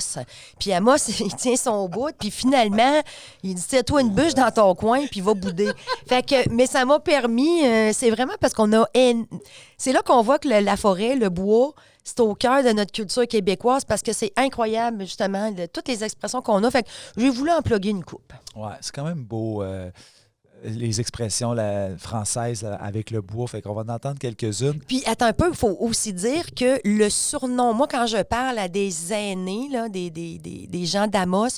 Puis Amos, il tient son bout, puis finalement, il dit, tiens-toi une bûche dans ton coin, puis il va bouder. Mais ça m'a permis, c'est vraiment parce qu'on a... C'est là qu'on voit que la forêt, le bois, c'est au cœur de notre culture québécoise, parce que c'est incroyable, justement, toutes les expressions qu'on a. Fait que j'ai voulu en plugger une coupe. Ouais, c'est quand même beau, les expressions françaises avec le bois. Fait qu'on va en entendre quelques-unes. Puis, attends un peu, il faut aussi dire que le surnom, moi, quand je parle à des aînés, là, des gens d'Amos,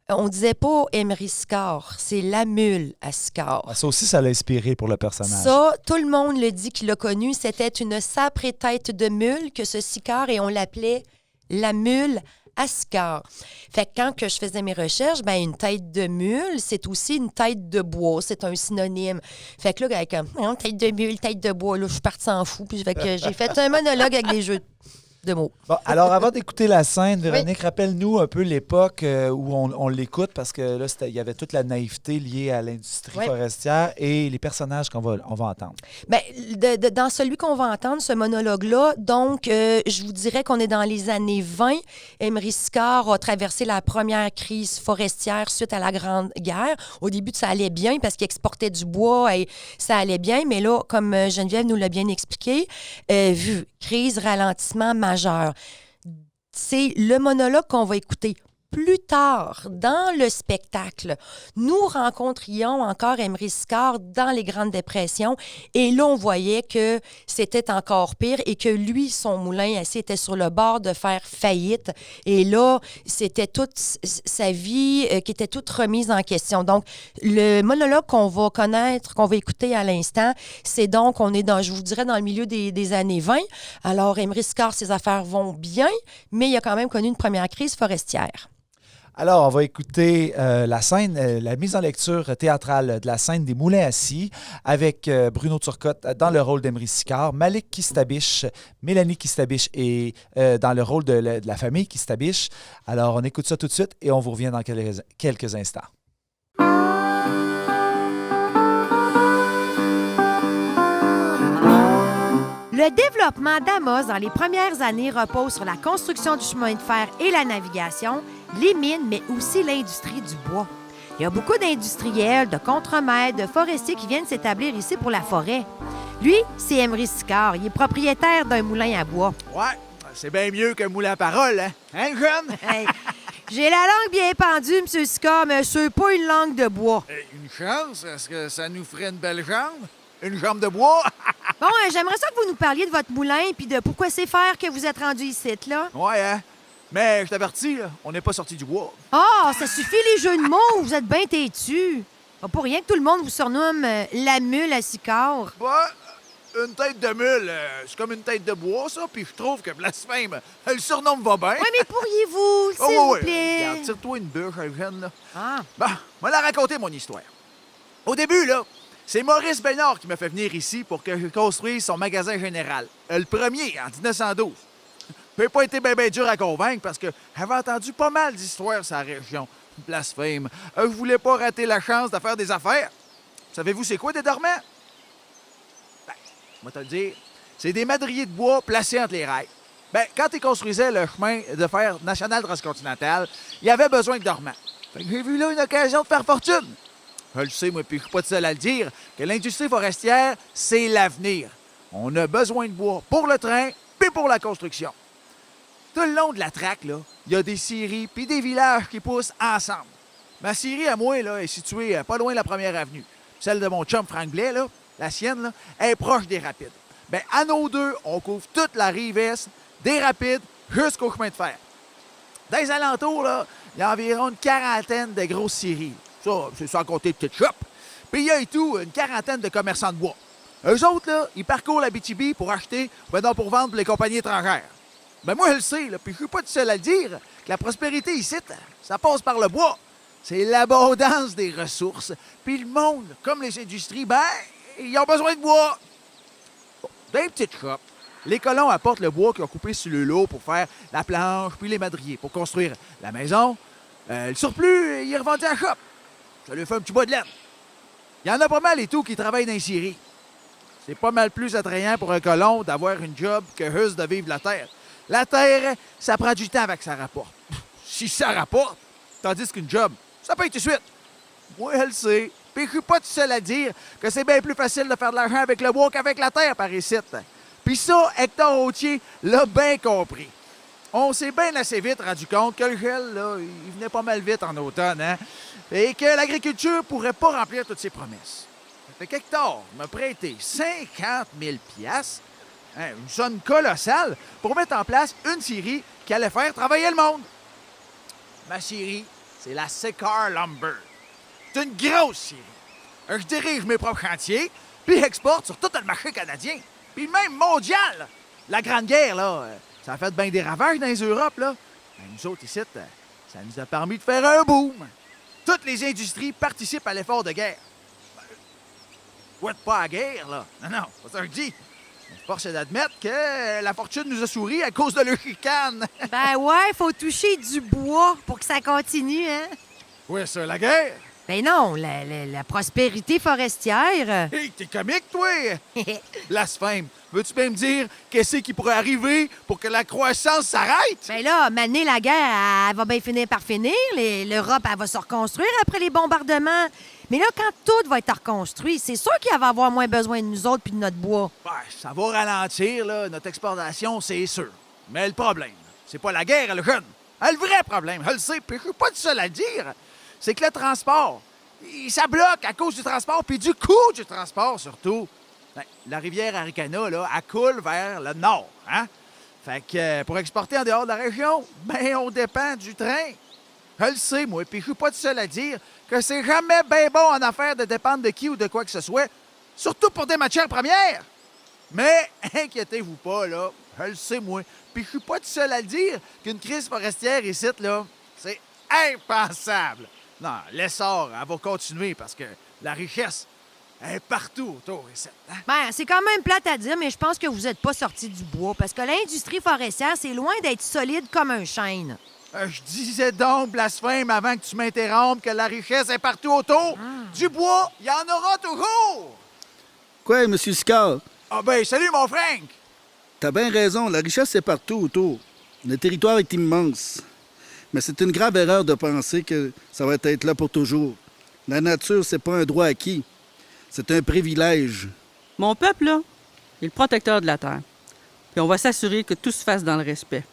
on disait pas Emery Sicard, c'est la mule à Sicard. Ça aussi, ça l'a inspiré pour le personnage. Ça, tout le monde le dit qu'il l'a connu. C'était une sacrée tête de mule que ce Sicard, et on l'appelait la mule à Sicard. Fait que quand que je faisais mes recherches, ben une tête de mule, c'est aussi une tête de bois. C'est un synonyme. Fait que là, avec tête de mule, tête de bois, là, je suis partie en fou. Puis fait que j'ai fait un monologue avec des jeux de mots. Bon, alors, avant d'écouter la scène, Véronique, rappelle-nous un peu l'époque où on l'écoute, parce que là, il y avait toute la naïveté liée à l'industrie forestière et les personnages qu'on va entendre. Bien, dans celui qu'on va entendre, ce monologue-là, donc, je vous dirais qu'on est dans les années 20. Emery Sicard a traversé la première crise forestière suite à la Grande Guerre. Au début, ça allait bien parce qu'il exportait du bois et ça allait bien. Mais là, comme Geneviève nous l'a bien expliqué, crise, ralentissement majeur. C'est le monologue qu'on va écouter. plus tard, dans le spectacle, nous rencontrions encore Emery Sicard dans les Grandes Dépressions et là, on voyait que c'était encore pire et que lui, son moulin à scie était sur le bord de faire faillite. Et là, c'était toute sa vie qui était toute remise en question. Donc, le monologue qu'on va connaître, qu'on va écouter à l'instant, c'est donc, on est dans, je vous dirais, dans le milieu des années 20. Alors, Emery Sicard, ses affaires vont bien, mais il a quand même connu une première crise forestière. Alors, on va écouter la scène, la mise en lecture théâtrale de la scène des Moulins à scie avec Bruno Turcotte dans le rôle d'Emery Sicard, Malik Kistabiche, Mélanie Kistabiche et dans le rôle de la famille Kistabiche. Alors, on écoute ça tout de suite et on vous revient dans quelques instants. Le développement d'Amos dans les premières années repose sur la construction du chemin de fer et la navigation, les mines, mais aussi l'industrie du bois. Il y a beaucoup d'industriels, de contremaîtres, de forestiers qui viennent s'établir ici pour la forêt. Lui, c'est Emery Sicard. Il est propriétaire d'un moulin à bois. Ouais, c'est bien mieux qu'un moulin à parole, hein? Hein, jeune? Hey, j'ai la langue bien pendue, M. Sicard, mais c'est pas une langue de bois. Une chance? Est-ce que ça nous ferait une belle jambe? Une jambe de bois? Bon, j'aimerais ça que vous nous parliez de votre moulin puis de pourquoi c'est faire que vous êtes rendu ici, là. Ouais, hein? Mais je t'avertis, là, on n'est pas sorti du bois. Ah, ça suffit les jeux de mots, vous êtes bien têtus. Pas pour rien que tout le monde vous surnomme la mule à Sicard. Bah, une tête de mule, c'est comme une tête de bois, ça, puis je trouve que blasphème, le surnom me va bien. Oui, mais pourriez-vous, s'il vous plaît? Regarde, tire-toi une bûche, jeune, là. Ah. Bon, moi la raconter mon histoire. Au début, là, c'est Maurice Bénard qui m'a fait venir ici pour que je construise son magasin général. Le premier, en 1912. J'ai pas été bien dur à convaincre parce que j'avais entendu pas mal d'histoires sur la région. Blasphème. Je voulais pas rater la chance de faire des affaires. Savez-vous c'est quoi des dormants? Ben, je vais te le dire. C'est des madriers de bois placés entre les rails. Ben, quand ils construisaient le chemin de fer national transcontinental, il y avait besoin de dormants. Fait que j'ai vu là une occasion de faire fortune. Je le sais, moi, puis je suis pas tout seul à le dire, que l'industrie forestière, c'est l'avenir. On a besoin de bois pour le train puis pour la construction. Tout le long de la traque, là, il y a des scieries puis des villages qui poussent ensemble. Ma scierie à moi, là, est située pas loin de la première avenue. Celle de mon chum Frank Blais, là, la sienne, là, est proche des rapides. Bien, à nos deux, on couvre toute la rive est, des rapides jusqu'au chemin de fer. Dans les alentours, là, il y a environ une quarantaine de grosses scieries. Ça, c'est sans compter de petites shops. Puis il y a et tout une quarantaine de commerçants de bois. Eux autres, là, ils parcourent la BTB pour acheter, non pour vendre pour les compagnies étrangères. Ben moi, je le sais, là, puis je suis pas tout seul à le dire, que la prospérité ici, ça passe par le bois. C'est l'abondance des ressources. Puis le monde, comme les industries, ben, ils ont besoin de bois. Bon, dans les petites shops, les colons apportent le bois qu'ils ont coupé sur le lot pour faire la planche, puis les madriers, pour construire la maison. Le surplus, il est revendu à la shop. Ça lui fait un petit bois de laine. Il y en a pas mal et tout qui travaillent dans les scieries. C'est pas mal plus attrayant pour un colon d'avoir une job que juste de vivre la terre. La terre, ça prend du temps avec que ça rapporte. Si ça rapporte, tandis qu'une job, ça paye tout de suite. Moi, elle le sais. Puis je suis pas tout seul à dire que c'est bien plus facile de faire de l'argent avec le bois qu'avec la terre par ici. Puis ça, Hector Autier l'a bien compris. On s'est bien assez vite rendu compte que le gel, là, il venait pas mal vite en automne, hein? Et que l'agriculture pourrait pas remplir toutes ses promesses. Fait qu'Hector m'a prêté 50 000 piastres, hein, une somme colossale, pour mettre en place une scierie qui allait faire travailler le monde. Ma scierie, c'est la Sicard Lumber. C'est une grosse scierie. Je dirige mes propres chantiers, puis j'exporte sur tout le marché canadien, puis même mondial. La Grande Guerre, là, ça a fait bien des ravages dans les Europes, là. Ben, nous autres, ici, ça nous a permis de faire un boom. Toutes les industries participent à l'effort de guerre. Pas à la guerre, là. Non, c'est pas ça que je dis. Force est d'admettre que la fortune nous a souri à cause de leur chicane. Ben ouais, faut toucher du bois pour que ça continue, hein? Ouais, ça, la guerre? Ben non, la prospérité forestière. Hé, t'es comique, toi! Blasphème. Veux-tu bien me dire qu'est-ce qui pourrait arriver pour que la croissance s'arrête? Ben là, maintenant, la guerre, elle va bien finir par finir. L'Europe, elle va se reconstruire après les bombardements. Mais là, quand tout va être reconstruit, c'est sûr qu'il va avoir moins besoin de nous autres puis de notre bois. Ben, ça va ralentir, là, notre exportation, c'est sûr. Mais le problème, c'est pas la guerre, le jeune. Le vrai problème, je le sais, puis je suis pas le seul à le dire, c'est que le transport, ça bloque à cause du transport, puis du coût du transport surtout. Ben, la rivière Aricana, là, elle coule vers le nord, hein? Fait que pour exporter en dehors de la région, ben on dépend du train. Je le sais, moi, puis je suis pas le seul à dire que c'est jamais bien bon en affaire de dépendre de qui ou de quoi que ce soit, surtout pour des matières premières. Mais inquiétez-vous pas, là, je le sais, moi, puis je suis pas le seul à le dire qu'une crise forestière ici, là, c'est impensable. Non, l'essor, elle va continuer parce que la richesse est partout autour ici. Hein? Ben, c'est quand même plate à dire, mais je pense que vous n'êtes pas sortis du bois parce que l'industrie forestière, c'est loin d'être solide comme un chêne. Je disais donc, blasphème, avant que tu m'interrompes, que la richesse est partout autour. Du bois, il y en aura toujours. Quoi, M. Sicard? Ah ben, salut, mon Frank. T'as bien raison, la richesse est partout autour. Le territoire est immense. Mais c'est une grave erreur de penser que ça va être là pour toujours. La nature, c'est pas un droit acquis. C'est un privilège. Mon peuple, là, est le protecteur de la terre. Puis on va s'assurer que tout se fasse dans le respect.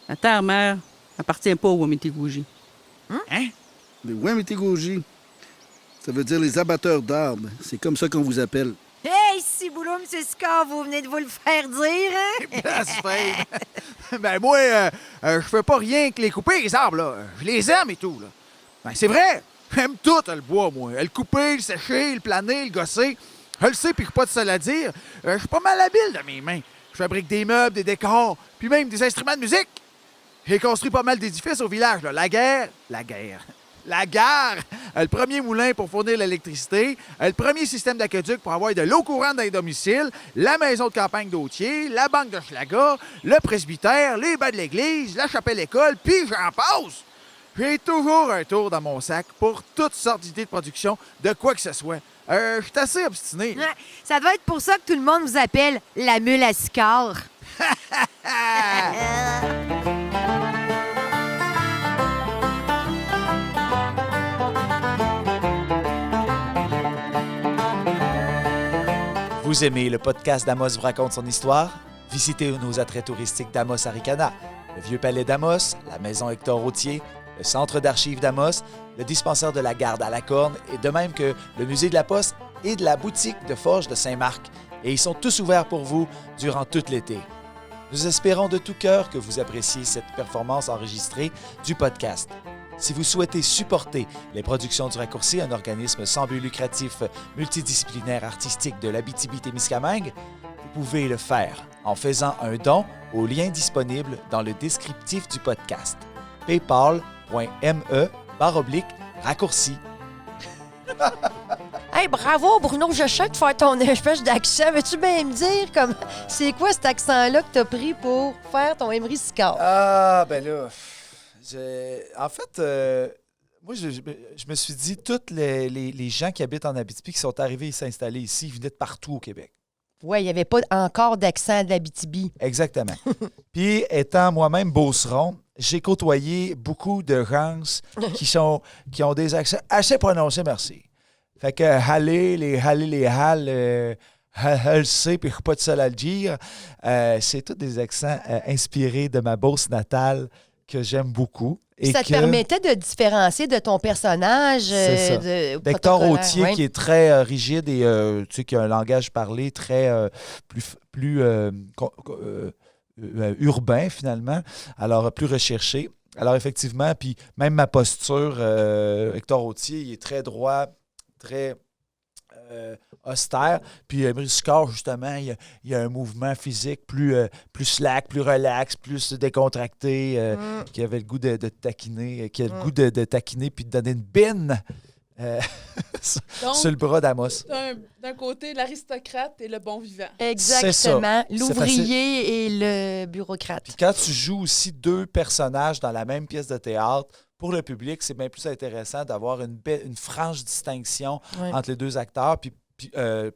La terre-mère n'appartient pas aux Wamitigouji. Hein? Les Wamitigouji, ça veut dire les abatteurs d'arbres. C'est comme ça qu'on vous appelle. Hey, si boulot, M. Sicard, vous venez de vous le faire dire, hein? Blasphème. Ben moi, je fais pas rien que les couper, les arbres, là. Je les aime et tout, là. Ben c'est vrai, j'aime tout le bois, moi. Le couper, le sécher, le planer, le gosser. Je le sais, puis je suis pas de seul à dire. Je suis pas mal habile de mes mains. Je fabrique des meubles, des décors, puis même des instruments de musique. J'ai construit pas mal d'édifices au village, là. La gare, le premier moulin pour fournir l'électricité, le premier système d'aqueduc pour avoir de l'eau courante dans les domiciles, la maison de campagne d'Autier, la banque de Schlaga, le presbytère, les bas de l'église, la chapelle-école, puis j'en passe. J'ai toujours un tour dans mon sac pour toutes sortes d'idées de production de quoi que ce soit. Je suis assez obstiné. Ouais, ça doit être pour ça que tout le monde vous appelle la mule à Sicard. Vous aimez le podcast d'Amos vous raconte son histoire? Visitez nos attraits touristiques d'Amos Aricana, le Vieux Palais d'Amos, la Maison Hector Routier, le Centre d'archives d'Amos, le dispensaire de la Garde à la Corne, et de même que le Musée de la Poste et de la boutique de Forge de Saint-Marc. Et ils sont tous ouverts pour vous durant tout l'été. Nous espérons de tout cœur que vous appréciez cette performance enregistrée du podcast. Si vous souhaitez supporter les productions du Raccourci, un organisme sans but lucratif multidisciplinaire artistique de l'Abitibi-Témiscamingue, vous pouvez le faire en faisant un don au lien disponible dans le descriptif du podcast. paypal.me/raccourci. Hey, bravo, Bruno, je sais de faire ton espèce d'accent. Veux-tu bien me dire comme c'est quoi cet accent-là que t'as pris pour faire ton Emery Sicard? Ah, ben là, en fait, moi, je me suis dit, tous les gens qui habitent en Abitibi, qui sont arrivés et s'installer ici, ils venaient de partout au Québec. Oui, il n'y avait pas encore d'accent de l'Abitibi. Exactement. Puis, étant moi-même beauceron, j'ai côtoyé beaucoup de gens qui ont des accents assez prononcés, merci. Fait que les halles, je sais, puis je suis pas tout seul à le dire. C'est tous des accents inspirés de ma Beauce natale que j'aime beaucoup. Et ça te permettait de différencier de ton personnage. C'est ça. Hector Routier, ouais. qui est très rigide et qui a un langage parlé très plus urbain, finalement, alors plus recherché. Alors, effectivement, puis même ma posture, Hector Routier, il est très droit, très austère. Puis Emery Sicard, justement, il y a un mouvement physique plus slack, plus relax, plus décontracté, qui avait le goût de taquiner, qui a le goût de taquiner puis de donner une bine Donc, sur le bras d'Amos. D'un côté, l'aristocrate et le bon vivant. Exactement. L'ouvrier et le bureaucrate. Puis quand tu joues aussi deux personnages dans la même pièce de théâtre, pour le public, c'est bien plus intéressant d'avoir une franche distinction entre les deux acteurs. Puis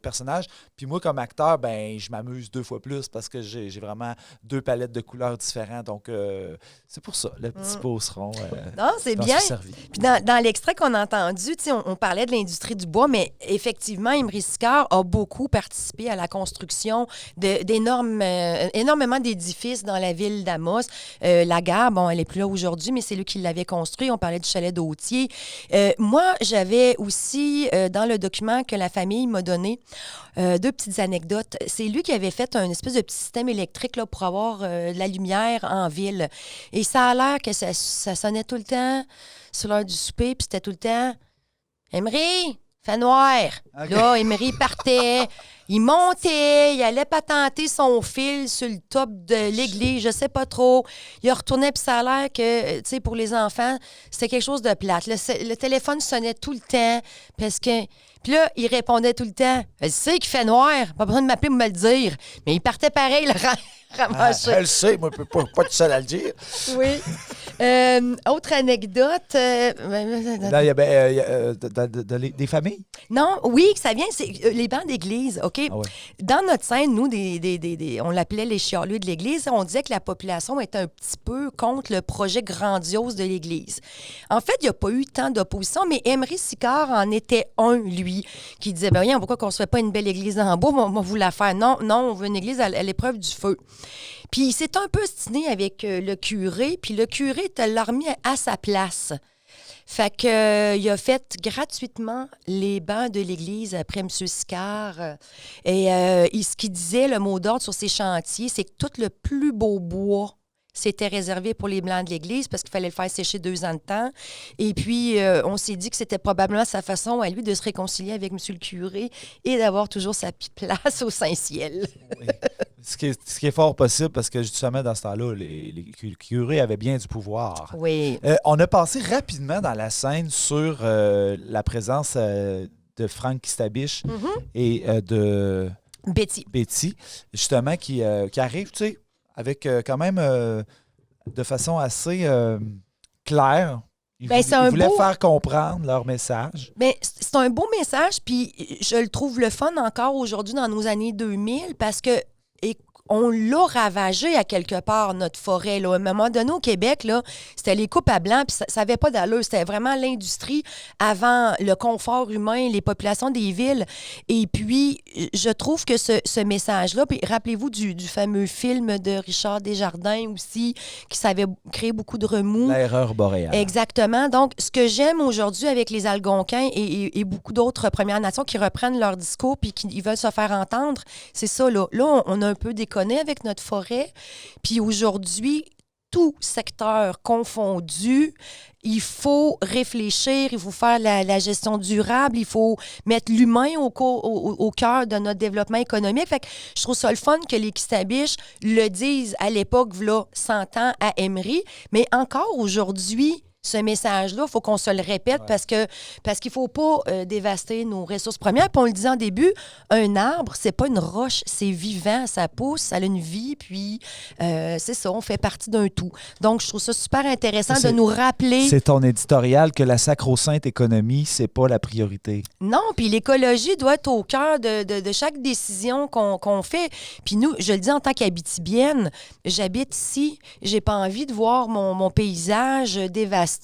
personnage. Puis moi, comme acteur, ben je m'amuse 2 fois plus parce que j'ai vraiment 2 palettes de couleurs différentes. Donc, c'est pour ça, le petit beauceron. Non, c'est bien. Puis dans l'extrait qu'on a entendu, on parlait de l'industrie du bois, mais effectivement, Emery Sicard a beaucoup participé à la construction énormément d'édifices dans la ville d'Amos. La gare, bon, elle n'est plus là aujourd'hui, mais c'est lui qui l'avait construit. On parlait du chalet d'Autier. Moi, j'avais aussi, dans le document que la famille m'a donné, 2 petites anecdotes. C'est lui qui avait fait un espèce de petit système électrique là, pour avoir de la lumière en ville. Et ça a l'air que ça sonnait tout le temps sur l'heure du souper, puis c'était tout le temps « Emery, fait noir! Okay. » Là, Emery partait, il montait, il allait patenter son fil sur le top de l'église, je sais pas trop. Il retournait, puis ça a l'air que, tu sais, pour les enfants, c'était quelque chose de plate. Le téléphone sonnait tout le temps, parce que... Puis là, il répondait tout le temps. Elle sait qu'il fait noir. Pas besoin de m'appeler pour me le dire. Mais il partait pareil, le ramasser. Elle sait, moi, je ne peux pas tout seul à le dire. Oui. Autre anecdote. Là, il y a des familles? Non, oui, ça vient, c'est les bancs d'église, OK? Ah ouais. Dans notre scène, nous, on l'appelait les chialeux de l'église, on disait que la population était un petit peu contre le projet grandiose de l'église. En fait, il n'y a pas eu tant d'opposition, mais Emery Sicard en était un, lui, qui disait, ben voyons, pourquoi qu'on ne se fait pas une belle église en bois? On va vous la faire. Non, on veut une église à l'épreuve du feu. Puis il s'est un peu stiné avec le curé, puis le curé l'a remis à sa place. Fait que il a fait gratuitement les bancs de l'église après M. Sicard. Et ce qu'il disait, le mot d'ordre sur ses chantiers, c'est que tout le plus beau bois, c'était réservé pour les blancs de l'église parce qu'il fallait le faire sécher 2 ans de temps. Et puis, on s'est dit que c'était probablement sa façon à lui de se réconcilier avec M. le curé et d'avoir toujours sa place au Saint-Ciel. Oui. Ce qui est fort possible parce que justement, dans ce temps-là, les curés avaient bien du pouvoir. Oui. On a passé rapidement dans la scène sur la présence de Frank Kistabiche et de Betty, justement, qui arrive, tu sais, avec quand même de façon assez claire. Ils voulaient faire comprendre leur message. Bien, c'est un beau message, puis je le trouve le fun encore aujourd'hui dans nos années 2000 parce que on l'a ravagé à quelque part, notre forêt. Là. À un moment donné, au Québec, là, c'était les coupes à blanc, puis ça n'avait pas d'allure. C'était vraiment l'industrie avant le confort humain, les populations des villes. Et puis, je trouve que ce message-là, puis rappelez-vous du fameux film de Richard Desjardins aussi, qui savait créer beaucoup de remous. L'erreur boréale. Exactement. Donc, ce que j'aime aujourd'hui avec les Algonquins et beaucoup d'autres Premières Nations qui reprennent leur discours puis qui veulent se faire entendre, c'est ça, là. Là, on a un peu déconné avec notre forêt. Puis aujourd'hui, tout secteur confondu, il faut réfléchir, il faut faire la gestion durable, il faut mettre l'humain au cœur de notre développement économique. Fait que je trouve ça le fun que les Kistabiches le disent à l'époque, v'là 100 ans, à Emery, mais encore aujourd'hui, ce message-là, il faut qu'on se le répète parce qu'il ne faut pas dévaster nos ressources premières. Puis on le disait en début, un arbre, c'est pas une roche, c'est vivant, ça pousse, ça a une vie, puis c'est ça, on fait partie d'un tout. Donc, je trouve ça super intéressant de nous rappeler... C'est ton éditorial que la sacro-sainte économie, c'est pas la priorité. Non, puis l'écologie doit être au cœur de chaque décision qu'on fait. Puis nous, je le dis en tant qu'habitibienne, j'habite ici, j'ai pas envie de voir mon paysage dévasté.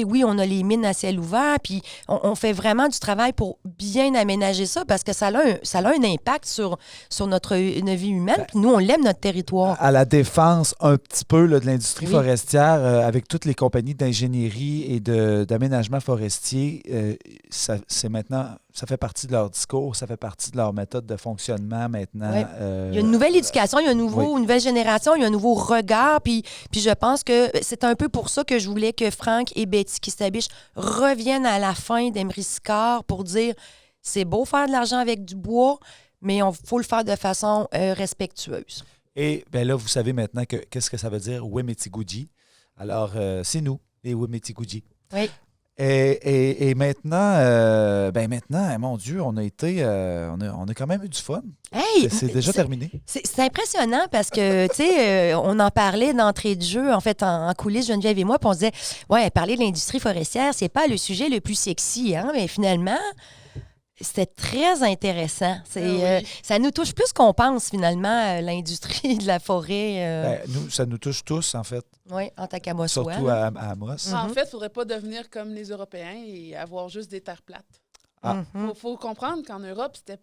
Oui, on a les mines à ciel ouvert, puis on fait vraiment du travail pour bien aménager ça parce que ça a un impact sur notre vie humaine, puis nous, on l'aime, notre territoire. À la défense un petit peu là, de l'industrie forestière, avec toutes les compagnies d'ingénierie et d'aménagement forestier, c'est maintenant... Ça fait partie de leur discours, ça fait partie de leur méthode de fonctionnement maintenant. Ouais. Il y a une nouvelle éducation, il y a une nouvelle génération, il y a un nouveau regard. Puis je pense que c'est un peu pour ça que je voulais que Frank et Betty Kistabiche reviennent à la fin d'Emery Sicard pour dire c'est beau faire de l'argent avec du bois, mais il faut le faire de façon respectueuse. Et bien là, vous savez maintenant qu'est-ce que ça veut dire Wémétigouji. Alors, c'est nous, les Wémétigouji. Oui. Et maintenant, mon Dieu, on a quand même eu du fun. Hey, c'est déjà terminé. C'est impressionnant parce que, tu sais, on en parlait d'entrée de jeu, en fait, en coulisses, Geneviève et moi, puis on disait, ouais, parler de l'industrie forestière, c'est pas le sujet le plus sexy, hein, mais finalement... c'était très intéressant. Oui. Ça nous touche plus qu'on pense, finalement, l'industrie de la forêt. Ça nous touche tous, en fait. Oui, en tant qu'Amos. Surtout à Amos. En fait, il ne faudrait pas devenir comme les Européens et avoir juste des terres plates. Il faut comprendre qu'en Europe, c'était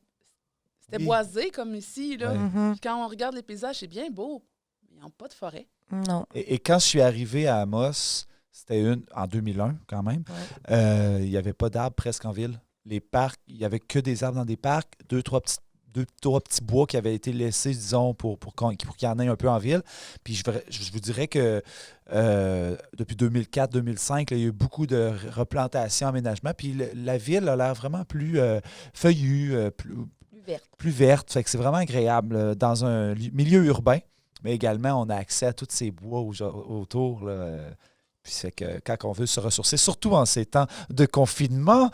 boisé comme ici. Là. Puis quand on regarde les paysages, c'est bien beau, mais ils n'ont pas de forêt. Non. Et quand je suis arrivé à Amos, c'était en 2001 quand même, il n'y avait pas d'arbres presque en ville. Les parcs, il n'y avait que des arbres dans des parcs, deux, trois petits bois qui avaient été laissés, disons, pour qu'il y en ait un peu en ville. Puis je vous dirais que depuis 2004-2005, il y a eu beaucoup de replantations, aménagements. Puis la ville a l'air vraiment plus feuillue, plus verte. Fait que c'est vraiment agréable dans un milieu urbain. Mais également, on a accès à tous ces bois autour. Là, puis c'est que quand on veut se ressourcer, surtout en ces temps de confinement.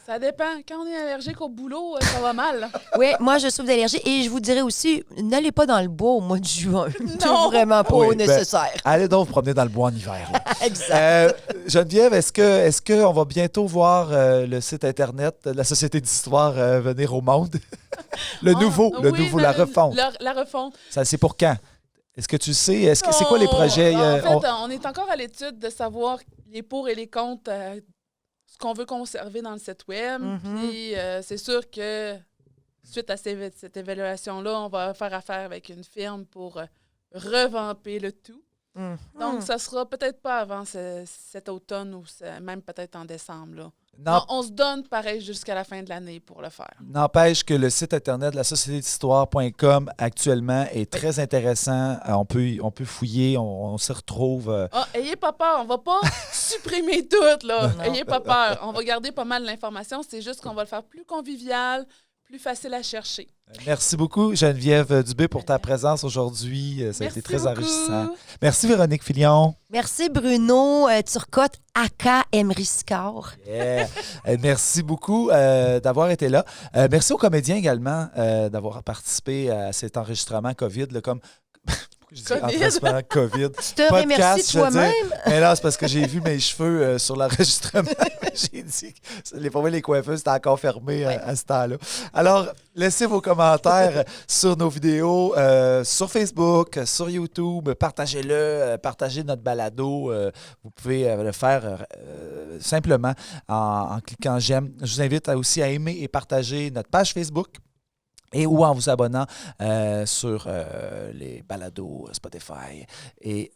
Ça dépend. Quand on est allergique au boulot, ça va mal. Oui, moi, je souffre d'allergie. Et je vous dirais aussi, n'allez pas dans le bois au mois de juin. Non! C'est vraiment pas nécessaire. Allez donc vous promener dans le bois en hiver. Exact. Geneviève, est-ce qu'on va bientôt voir le site Internet de la Société d'histoire venir au monde? La refonte. La refonte. Ça, c'est pour quand? Est-ce que tu sais? C'est quoi les projets? En fait, on est encore à l'étude de savoir les pour et les contre, ce qu'on veut conserver dans le site web. Puis c'est sûr que suite à cette évaluation-là, on va faire affaire avec une firme pour revamper le tout. Donc, ça sera peut-être pas avant cet automne ou même peut-être en décembre. Là. Non. On se donne pareil jusqu'à la fin de l'année pour le faire. N'empêche que le site Internet de la Société d'histoire.com actuellement est très intéressant. On peut fouiller, on s'y retrouve. Ayez pas peur, on va pas supprimer tout. Là. Ayez pas peur. On va garder pas mal l'information. C'est juste qu'on va le faire plus convivial, plus facile à chercher. Merci beaucoup, Geneviève Dubé, pour ta présence aujourd'hui. Ça a été très enrichissant. Merci, Véronique Filion. Merci, Bruno Turcotte, aka Emery Sicard. Yeah. Merci beaucoup d'avoir été là. Merci aux comédiens également d'avoir participé à cet enregistrement COVID. Là, comme je dis enregistrement COVID. Tu te remercies toi-même? Mais là, c'est parce que j'ai vu mes cheveux sur l'enregistrement. J'ai dit que les coiffeuses étaient encore fermées à ce temps-là. Alors, laissez vos commentaires sur nos vidéos, sur Facebook, sur YouTube. Partagez-le, partagez notre balado. Vous pouvez le faire simplement en cliquant « J'aime ». Je vous invite aussi à aimer et partager notre page Facebook. Ou en vous abonnant sur les balados Spotify et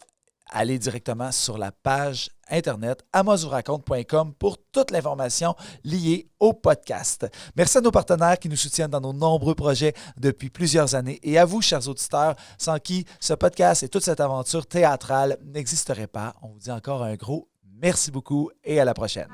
allez directement sur la page Internet amosvouraconte.com pour toute l'information liée au podcast. Merci à nos partenaires qui nous soutiennent dans nos nombreux projets depuis plusieurs années et à vous, chers auditeurs, sans qui ce podcast et toute cette aventure théâtrale n'existeraient pas. On vous dit encore un gros merci beaucoup et à la prochaine.